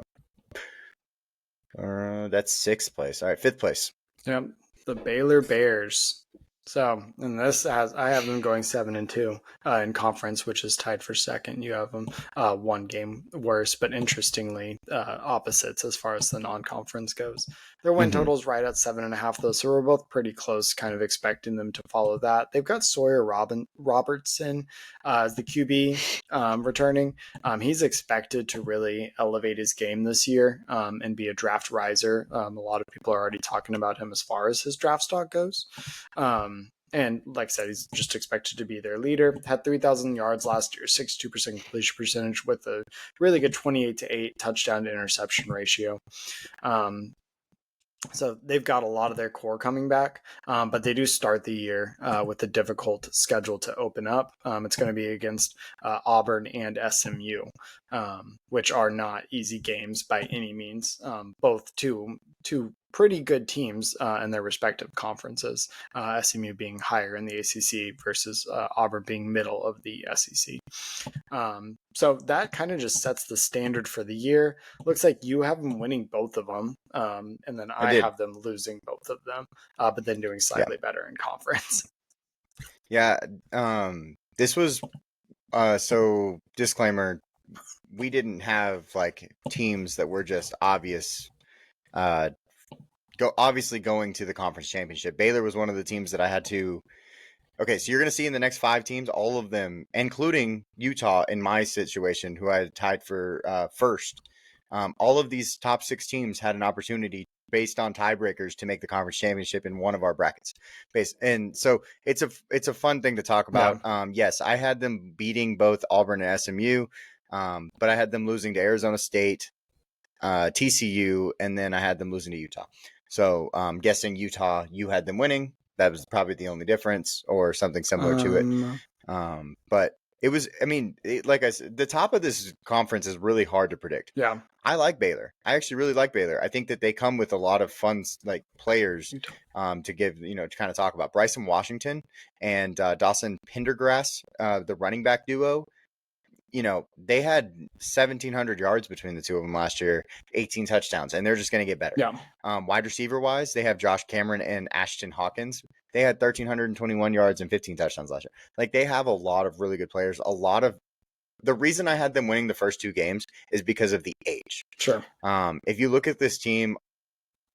that's 6th place. All right, 5th place. Yep. The Baylor Bears. So, and I have them going 7-2 in conference, which is tied for second. You have them 1 game worse, but interestingly, opposites as far as the non-conference goes. Their win total's right at 7.5, though, so we're both pretty close, kind of expecting them to follow that. They've got Sawyer Robertson as the QB returning. He's expected to really elevate his game this year and be a draft riser. A lot of people are already talking about him as far as his draft stock goes. And like I said, he's just expected to be their leader. Had 3,000 yards last year, 62% completion percentage with a really good 28-8 touchdown to interception ratio. So they've got a lot of their core coming back, but they do start the year with a difficult schedule to open up. It's going to be against Auburn and SMU, which are not easy games by any means. Both two pretty good teams in their respective conferences, SMU being higher in the ACC versus Auburn being middle of the SEC. So that kind of just sets the standard for the year. Looks like you have them winning both of them, and then I have them losing both of them, but then doing slightly better in conference. Yeah, this was so disclaimer, we didn't have like teams that were just obviously going to the conference championship. Baylor was one of the teams that I had to. Okay, so you're going to see in the next 5 teams, all of them, including Utah in my situation, who I had tied for first. All of these top 6 teams had an opportunity based on tiebreakers to make the conference championship in one of our brackets. And so it's a fun thing to talk about. Yeah. Yes, I had them beating both Auburn and SMU, but I had them losing to Arizona State, TCU, and then I had them losing to Utah. So guessing Utah, you had them winning. That was probably the only difference, or something similar to it. But it was, like I said, the top of this conference is really hard to predict. Yeah. I like Baylor. I actually really like Baylor. I think that they come with a lot of fun, like, players to give, to kind of talk about. Bryson Washington and Dawson Pendergrass, the running back duo. They had 1,700 yards between the two of them last year, 18 touchdowns, and they're just going to get better. Yeah. Wide receiver wise, they have Josh Cameron and Ashton Hawkins. They had 1,321 yards and 15 touchdowns last year. Like, they have a lot of really good players. The reason I had them winning the first 2 games is because of the age. Sure. If you look at this team,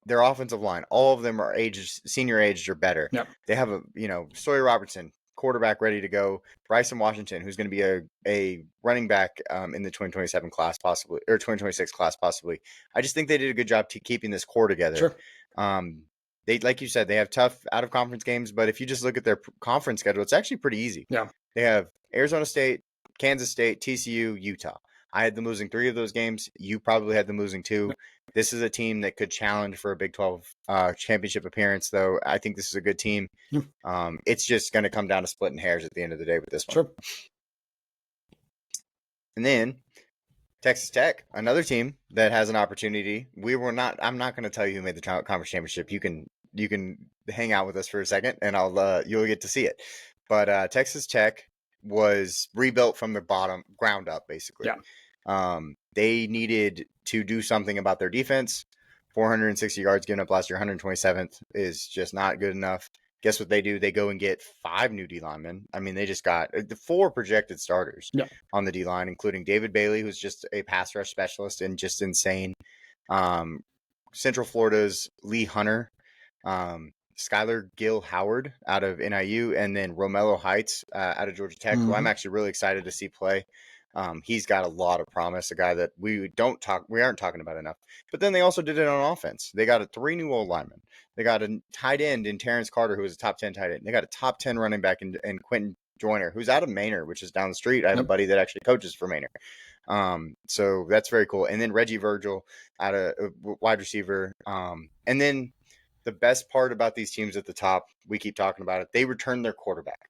their offensive line, all of them are senior aged or better. Yep. They have Sawyer Robertson, quarterback, ready to go. Bryson Washington, who's going to be a running back in the 2027 class possibly, or 2026 class possibly. I just think they did a good job keeping this core together. Sure. They, like you said, they have tough out of conference games, but if you just look at their conference schedule, it's actually pretty easy. Yeah. They have Arizona State, Kansas State, TCU, Utah. I had them losing 3 of those games. You probably had them losing 2. This is a team that could challenge for a Big 12 championship appearance, though. I think this is a good team. It's just going to come down to splitting hairs at the end of the day with this one. Sure. And then Texas Tech, another team that has an opportunity. I'm not going to tell you who made the conference championship. You can hang out with us for a second, and you'll get to see it. But Texas Tech was rebuilt from the ground up, basically. Yeah. They needed to do something about their defense. 460 yards given up last year, 127th is just not good enough. Guess what they do? They go and get 5 new D linemen. They just got the 4 projected starters on the D line, including David Bailey, who's just a pass rush specialist and just insane. Central Florida's Lee Hunter, Skylar Gill Howard out of NIU, and then Romello Heights out of Georgia Tech, who I'm actually really excited to see play. He's got a lot of promise, a guy that we aren't talking about enough. But then they also did it on offense. They got 3 new old linemen. They got a tight end in Terrence Carter, who was a top 10 tight end. They got a top 10 running back in Quentin Joyner, who's out of Manor, which is down the street. I have a buddy that actually coaches for Manor. So that's very cool. And then Reggie Virgil out of wide receiver. And then the best part about these teams at the top, we keep talking about it, they return their quarterback.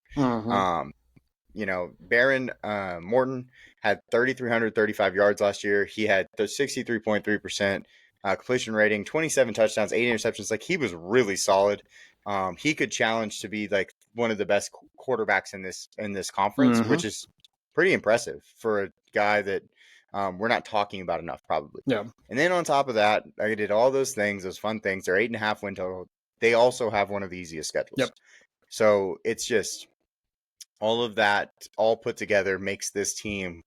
Baron Morton had 3,335 yards last year. He had the 63.3% completion rating, 27 touchdowns, 8 interceptions. Like, he was really solid. He could challenge to be like one of the best quarterbacks in this conference, which is pretty impressive for a guy that we're not talking about enough, probably. Yeah. And then on top of that, I did all those things, those fun things. They're 8.5 win total. They also have one of the easiest schedules. Yep. So it's just all of that all put together makes this team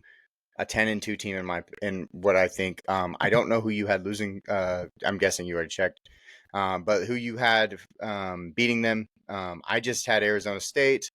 a 10-2 team in what I think. I don't know who you had losing. I'm guessing you already checked. But who you had beating them. I just had Arizona State,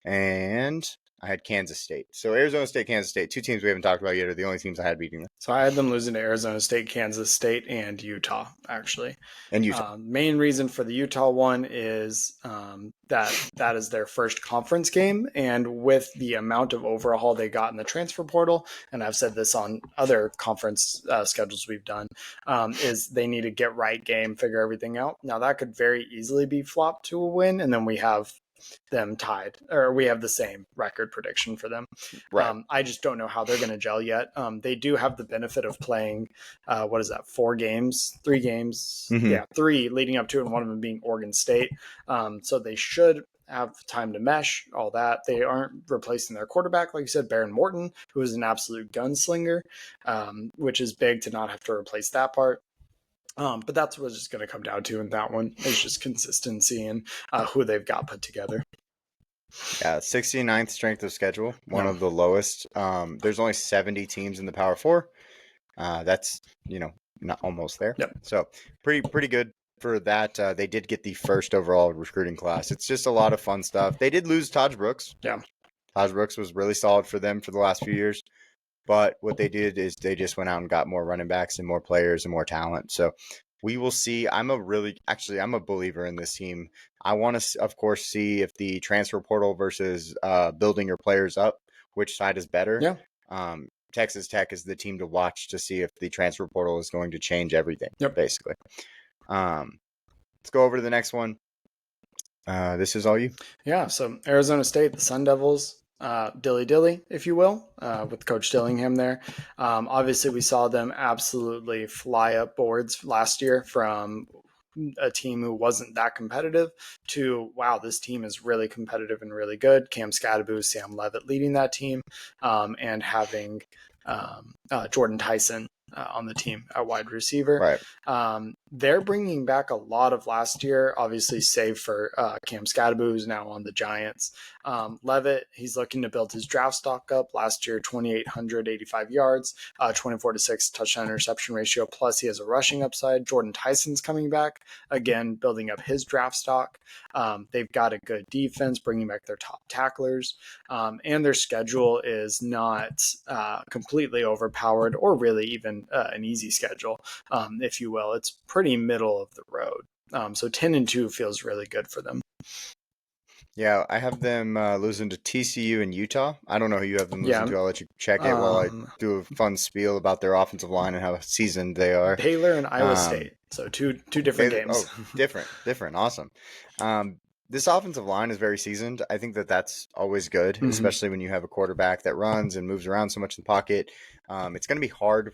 and I had Kansas State. So Arizona State, Kansas State, 2 teams we haven't talked about yet are the only teams I had beating them. So I had them losing to Arizona State, Kansas State, and Utah, actually. And Utah. Main reason for the Utah one is that is their first conference game. And with the amount of overhaul they got in the transfer portal, and I've said this on other conference schedules we've done, is they need to get right game, figure everything out. Now, that could very easily be flopped to a win, and then we have them tied, or we have the same record prediction for them. Right. I just don't know how they're going to gel yet. They do have the benefit of playing, 3 games? Mm-hmm. Yeah, 3 leading up to it, and one of them being Oregon State. So they should have time to mesh, all that. They aren't replacing their quarterback, like you said, Baron Morton, who is an absolute gunslinger, which is big to not have to replace that part. But that's what it's just going to come down to in that one. It's just consistency and who they've got put together. Yeah, 69th strength of schedule, one of the lowest. There's only 70 teams in the Power 4. That's, not almost there. Yep. So pretty good for that. They did get the first overall recruiting class. It's just a lot of fun stuff. They did lose Taj Brooks. Yeah. Taj Brooks was really solid for them for the last few years. But what they did is they just went out and got more running backs and more players and more talent. So we will see. I'm a believer in this team. I want to, of course, see if the transfer portal versus building your players up, which side is better. Yeah. Texas Tech is the team to watch to see if the transfer portal is going to change everything, basically. Let's go over to the next one. This is all you. Yeah, so Arizona State, the Sun Devils, dilly-dilly, if you will, with Coach Dillingham there. Obviously, we saw them absolutely fly up boards last year from a team who wasn't that competitive to, wow, this team is really competitive and really good. Cam Scadaboo, Sam Levitt leading that team, and having Jordan Tyson on the team at wide receiver. Right. They're bringing back a lot of last year, obviously, save for Cam Scadaboo, who's now on the Giants. Levitt, he's looking to build his draft stock up. Last year, 2,885 yards, 24-6 touchdown interception ratio. Plus, he has a rushing upside. Jordan Tyson's coming back, again, building up his draft stock. They've got a good defense, bringing back their top tacklers. And their schedule is not completely overpowered or really even an easy schedule, if you will. It's pretty middle of the road. So 10-2 feels really good for them. Yeah, I have them losing to TCU and Utah. I don't know who you have them losing to. I'll let you check it while I do a fun spiel about their offensive line and how seasoned they are. Baylor and Iowa State. So two different games. Different. Awesome. This offensive line is very seasoned. I think that's always good, especially when you have a quarterback that runs and moves around so much in the pocket. It's going to be hard,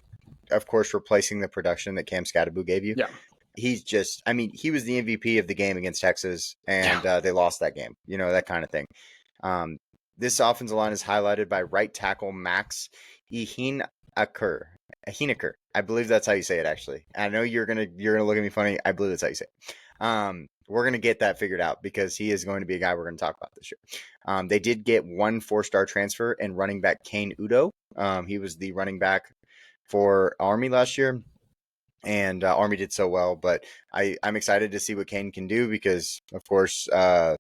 of course, replacing the production that Cam Scadaboo gave you. Yeah. He's just, he was the MVP of the game against Texas, and they lost that game, that kind of thing. This offensive line is highlighted by right tackle Max Ihinaker. I believe that's how you say it, actually. I know you're gonna look at me funny. I believe that's how you say it. We're going to get that figured out because he is going to be a guy we're going to talk about this year. They did get 1 4-star transfer and running back Kane Udo. He was the running back for Army last year, and Army did so well. But I'm excited to see what Kane can do because, of course, Scadaboo's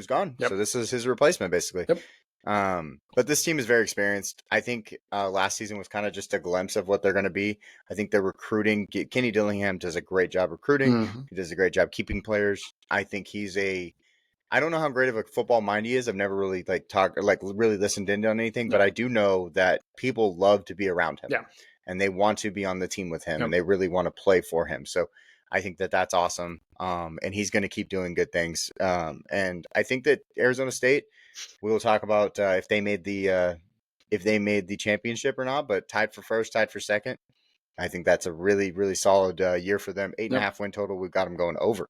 gone. Yep. So this is his replacement, basically. Yep. But this team is very experienced. I think last season was kind of just a glimpse of what they're going to be. I think they're recruiting. Kenny Dillingham does a great job recruiting. He does a great job keeping players. I think I don't know how great of a football mind he is. I've never really really listened in on anything, but I do know that people love to be around him. Yeah. And they want to be on the team with him, and they really want to play for him. So I think that's awesome. And he's going to keep doing good things. And I think that Arizona State, We will talk about if they made the championship or not, but tied for first, tied for second. I think that's a really, really solid year for them. 8.5 win total. We've got them going over.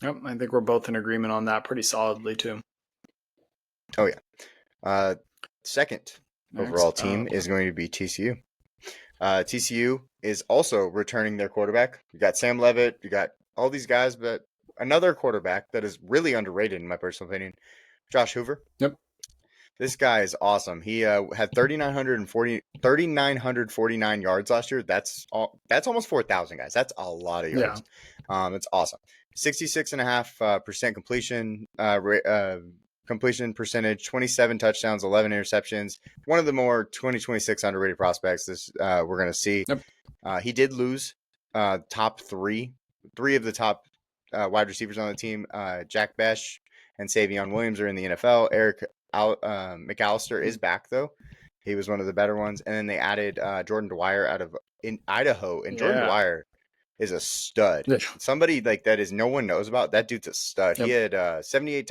Yep, I think we're both in agreement on that pretty solidly too. Oh yeah. Second overall team is going to be TCU. TCU is also returning their quarterback. You got Sam Levitt. You got all these guys, but another quarterback that is really underrated in my personal opinion, Josh Hoover. Yep. This guy is awesome. He had 3,949 yards last year. That's almost 4,000 guys. That's a lot of yards. Yeah. It's awesome. 66.5% completion percentage, 27 touchdowns, 11 interceptions. One of the more 2026 underrated prospects this we're going to see. Yep. He did lose top three of the top wide receivers on the team. Jack Besh and Savion Williams are in the NFL. Eric McAllister is back though. He was one of the better ones. And then they added Jordan Dwyer in Idaho. And Jordan Dwyer is a stud. Yeah. Somebody like that is no one knows about. That dude's a stud. Yep. He had 78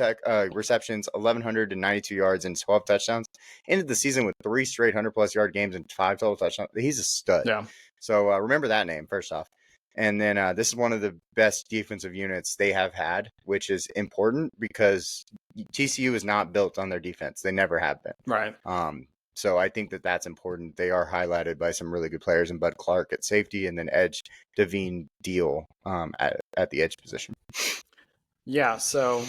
receptions, 1,192 yards, and 12 touchdowns. Ended the season with 3 straight 100-plus yard games and 5 total touchdowns. He's a stud. Yeah. So remember that name first off. And then this is one of the best defensive units they have had, which is important because TCU is not built on their defense. They never have been. Right. So I think that that's important. They are highlighted by some really good players, and Bud Clark at safety, and then edge Devine Deal at the edge position. Yeah, so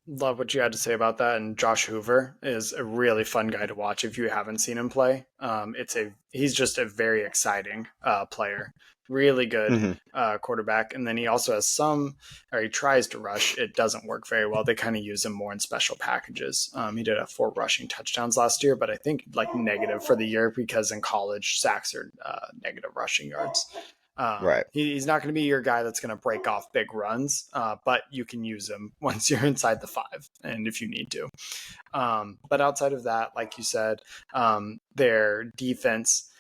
love what you had to say about that. And Josh Hoover is a really fun guy to watch if you haven't seen him play. He's just a very exciting player. Really good quarterback. And then he also has he tries to rush. It doesn't work very well. They kind of use him more in special packages. He did have 4 rushing touchdowns last year, but I think like negative for the year because in college sacks are negative rushing yards. Right. He's not going to be your guy that's going to break off big runs, but you can use him once you're inside the 5 and if you need to. But outside of that, like you said, their defense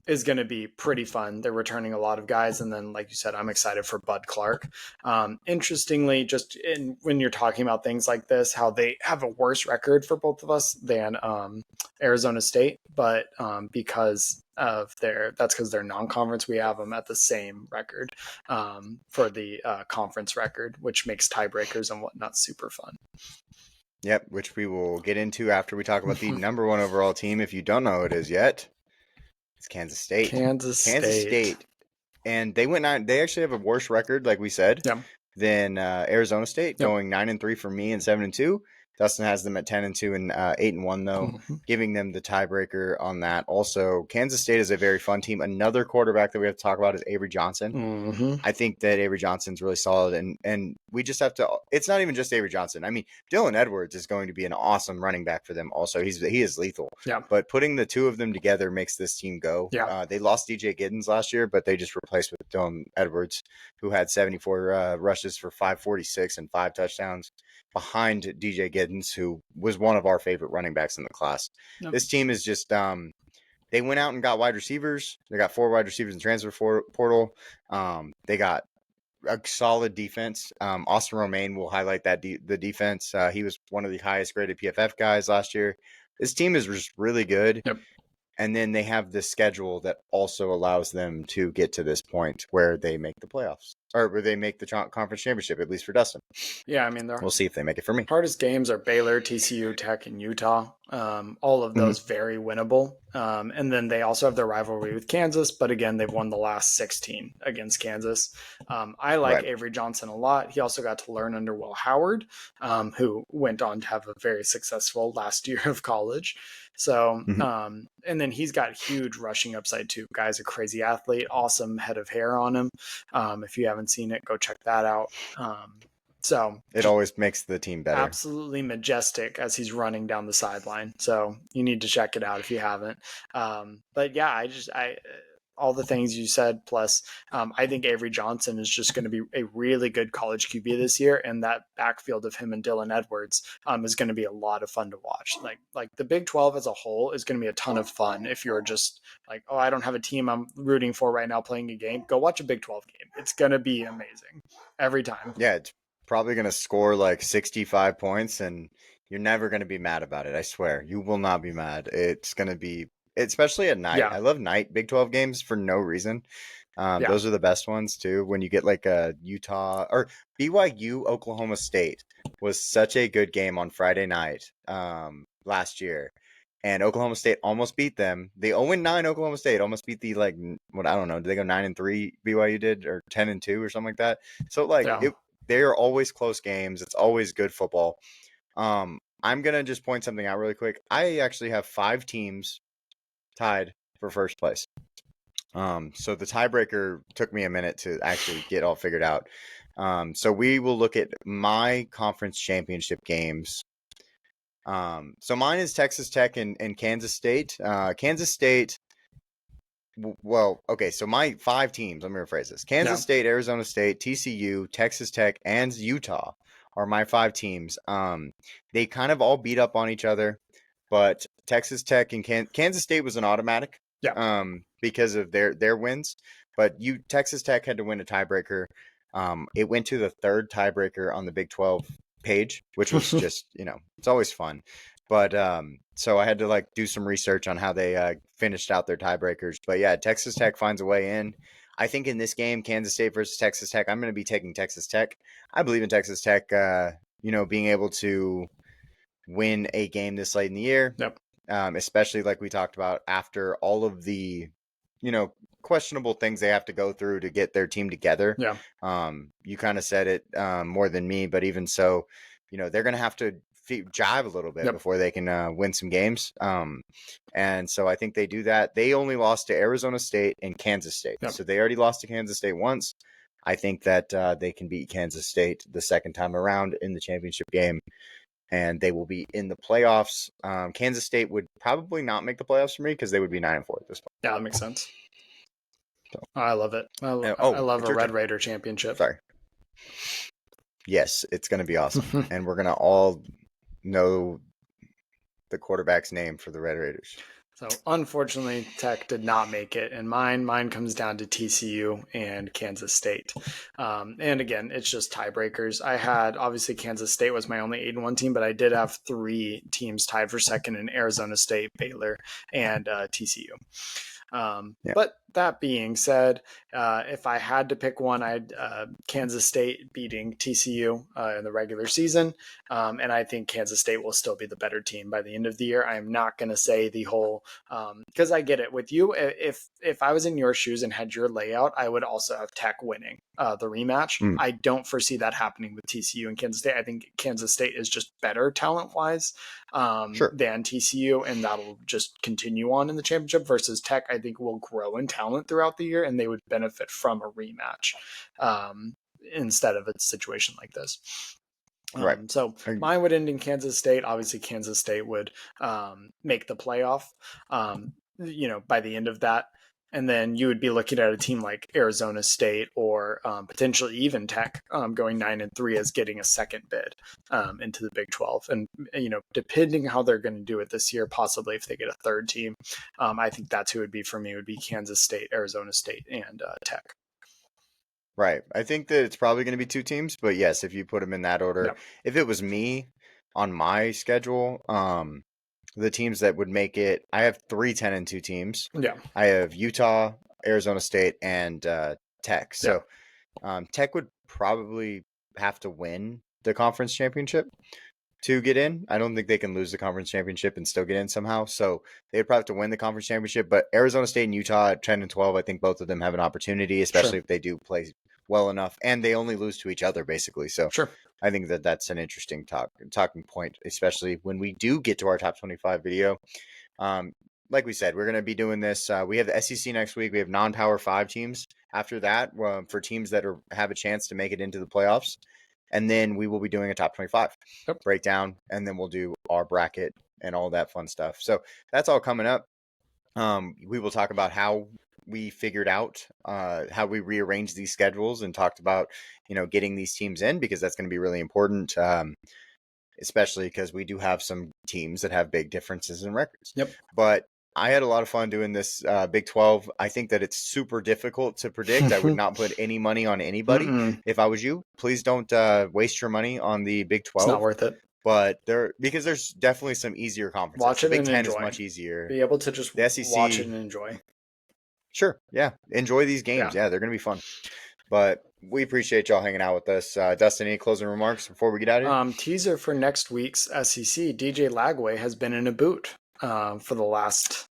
is going to be pretty fun. They're returning a lot of guys. And then, like you said, I'm excited for Bud Clark. Interestingly, when you're talking about things like this, how they have a worse record for both of us than Arizona State, but because they're non-conference, we have them at the same record for the conference record, which makes tiebreakers and whatnot super fun. Yep, which we will get into after we talk about the number 1 overall team. If you don't know who it is yet, it's Kansas State. Kansas State. And they actually have a worse record, like we said, than Arizona State, going 9-3 for me and 7-2. Dustin has them at 10-2 and 8-1 though, giving them the tiebreaker on that. Also, Kansas State is a very fun team. Another quarterback that we have to talk about is Avery Johnson. I think that Avery Johnson's really solid, and we just have to. It's not even just Avery Johnson. I mean, Dylan Edwards is going to be an awesome running back for them. Also, he is lethal. Yeah. But putting the 2 of them together makes this team go. Yeah. They lost DJ Giddens last year, but they just replaced with Dylan Edwards, who had 74 rushes for 546 and 5 touchdowns. Behind DJ Giddens, who was one of our favorite running backs in the class. Yep. This team is just they went out and got wide receivers. They got 4 wide receivers in transfer portal. They got a solid defense. Austin Romaine will highlight that the defense. He was one of the highest graded PFF guys last year. This team is just really good. Yep. And then they have this schedule that also allows them to get to this point where they make the playoffs or where they make the conference championship, at least for Dustin. Yeah, I mean, we'll see if they make it for me. Hardest games are Baylor, TCU, Tech, and Utah. All of those very winnable. And then they also have their rivalry with Kansas, but again, they've won the last 16 against Kansas. I like Avery Johnson a lot. He also got to learn under Will Howard, who went on to have a very successful last year of college. So, and then he's got huge rushing upside too. Guy's a crazy athlete, awesome head of hair on him. If you haven't seen it, go check that out. So it always makes the team better. Absolutely majestic as he's running down the sideline. So you need to check it out if you haven't. But yeah, all the things you said, plus I think Avery Johnson is just going to be a really good college QB this year, and that backfield of him and Dylan Edwards is going to be a lot of fun to watch. Like the Big 12 as a whole is going to be a ton of fun if you're just like, oh, I don't have a team I'm rooting for right now playing a game. Go watch a Big 12 game. It's going to be amazing every time. Yeah, probably going to score like 65 points, and you're never going to be mad about it. I swear. You will not be mad. It's going to be, especially at night. Yeah, I love night Big 12 games for no reason. yeah, Those are the best ones too. When you get like a Utah or BYU, Oklahoma State was such a good game on Friday night last year. And Oklahoma State almost beat them. The 0-9 Oklahoma State almost beat the like what I don't know. Did they go 9-3 BYU did or 10-2 or something like that? So like yeah. it, they are always close games. It's always good football. I'm gonna just point something out really quick. I actually have 5 teams tied for first place. So the tiebreaker took me a minute to actually get all figured out. So we will look at my conference championship games. So mine is Texas Tech and Kansas State. Kansas State. Well, okay. So my 5 teams. Let me rephrase this: Kansas Yeah. State, Arizona State, TCU, Texas Tech, and Utah are my 5 teams. They kind of all beat up on each other, but Texas Tech and Kansas State was an automatic. Yeah. Because of their wins, but Texas Tech had to win a tiebreaker. It went to the third tiebreaker on the Big 12 page, which was just it's always fun. But so I had to like do some research on how they finished out their tiebreakers. But yeah, Texas Tech finds a way in. I think in this game, Kansas State versus Texas Tech, I'm going to be taking Texas Tech. I believe in Texas Tech, being able to win a game this late in the year. Yep. Especially like we talked about after all of the, questionable things they have to go through to get their team together. Yeah. You kind of said it more than me, but even so, they're going to have to jive a little bit Yep. before they can win some games. And so I think they do that. They only lost to Arizona State and Kansas State. Yep. So they already lost to Kansas State once. I think that they can beat Kansas State the second time around in the championship game. And they will be in the playoffs. Kansas State would probably not make the playoffs for me because they would be 9-4 at this point. Yeah, that makes sense. So. I love it. I love a Red Raider championship. Sorry. Yes, it's going to be awesome. And we're going to all know the quarterback's name for the Red Raiders. So unfortunately, Tech did not make it, and mine comes down to TCU and Kansas State. And again, it's just tiebreakers. I had obviously Kansas State was my only 8-1 team, but I did have 3 teams tied for second in Arizona State, Baylor, and TCU. But that being said, if I had to pick one, I'd Kansas State beating TCU in the regular season. And I think Kansas State will still be the better team by the end of the year. I'm not going to say the whole, because I get it with you. If I was in your shoes and had your layout, I would also have Tech winning the rematch. I don't foresee that happening with TCU and Kansas State. I think Kansas State is just better talent-wise than TCU, and that'll just continue on in the championship versus Tech. I think will grow in talent throughout the year, and they would benefit from a rematch instead of a situation like this. Right. So mine would end in Kansas State. Obviously, Kansas State would make the playoff, by the end of that. And then you would be looking at a team like Arizona State or potentially even Tech going 9-3 as getting a second bid into the Big 12. And, depending how they're going to do it this year, possibly if they get a third team, I think that's who it would be for me. It would be Kansas State, Arizona State, and Tech. Right. I think that it's probably going to be 2 teams, but yes, if you put them in that order, if it was me on my schedule, the teams that would make it, I have 3 10-2 teams. Yeah. I have Utah, Arizona State, and Tech. So Tech would probably have to win the conference championship to get in. I don't think they can lose the conference championship and still get in somehow. So they'd probably have to win the conference championship. But Arizona State and Utah at 10-12, I think both of them have an opportunity, especially if they do play well enough. And they only lose to each other, basically. So I think that that's an interesting talking point, especially when we do get to our top 25 video. Like we said, we're going to be doing this. We have the SEC next week. We have non-Power 5 teams after that for teams that have a chance to make it into the playoffs. And then we will be doing a top 25 breakdown, and then we'll do our bracket and all that fun stuff. So that's all coming up. We will talk about how we figured out how we rearranged these schedules and talked about, getting these teams in, because that's going to be really important, especially because we do have some teams that have big differences in records. Yep. But I had a lot of fun doing this Big 12. I think that it's super difficult to predict. I would not put any money on anybody. If I was you, please don't waste your money on the Big It's not 12. worth it. But because there's definitely some easier conferences. Watch it The Big and 10 enjoy. is much easier. Be able to just The SEC, watch it and enjoy. Sure, yeah. Enjoy these games. Yeah, they're going to be fun. But we appreciate y'all hanging out with us. Dustin, any closing remarks before we get out of here? Teaser for next week's SEC. DJ Lagway has been in a boot for the last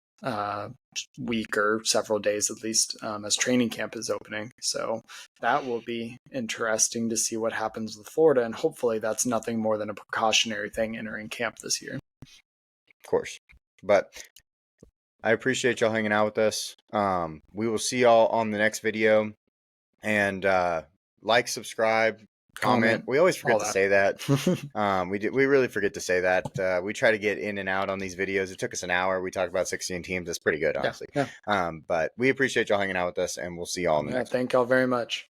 week or several days at least, as training camp is opening. So that will be interesting to see what happens with Florida, and hopefully that's nothing more than a precautionary thing entering camp this year. Of course. But I appreciate y'all hanging out with us. We will see y'all on the next video. And like, subscribe, comment. We always forget to say that. We really forget to say that. We try to get in and out on these videos. It took us an hour. We talked about 16 teams. That's pretty good, honestly. Yeah. But we appreciate y'all hanging out with us, and we'll see y'all on the next one. Thank y'all very much.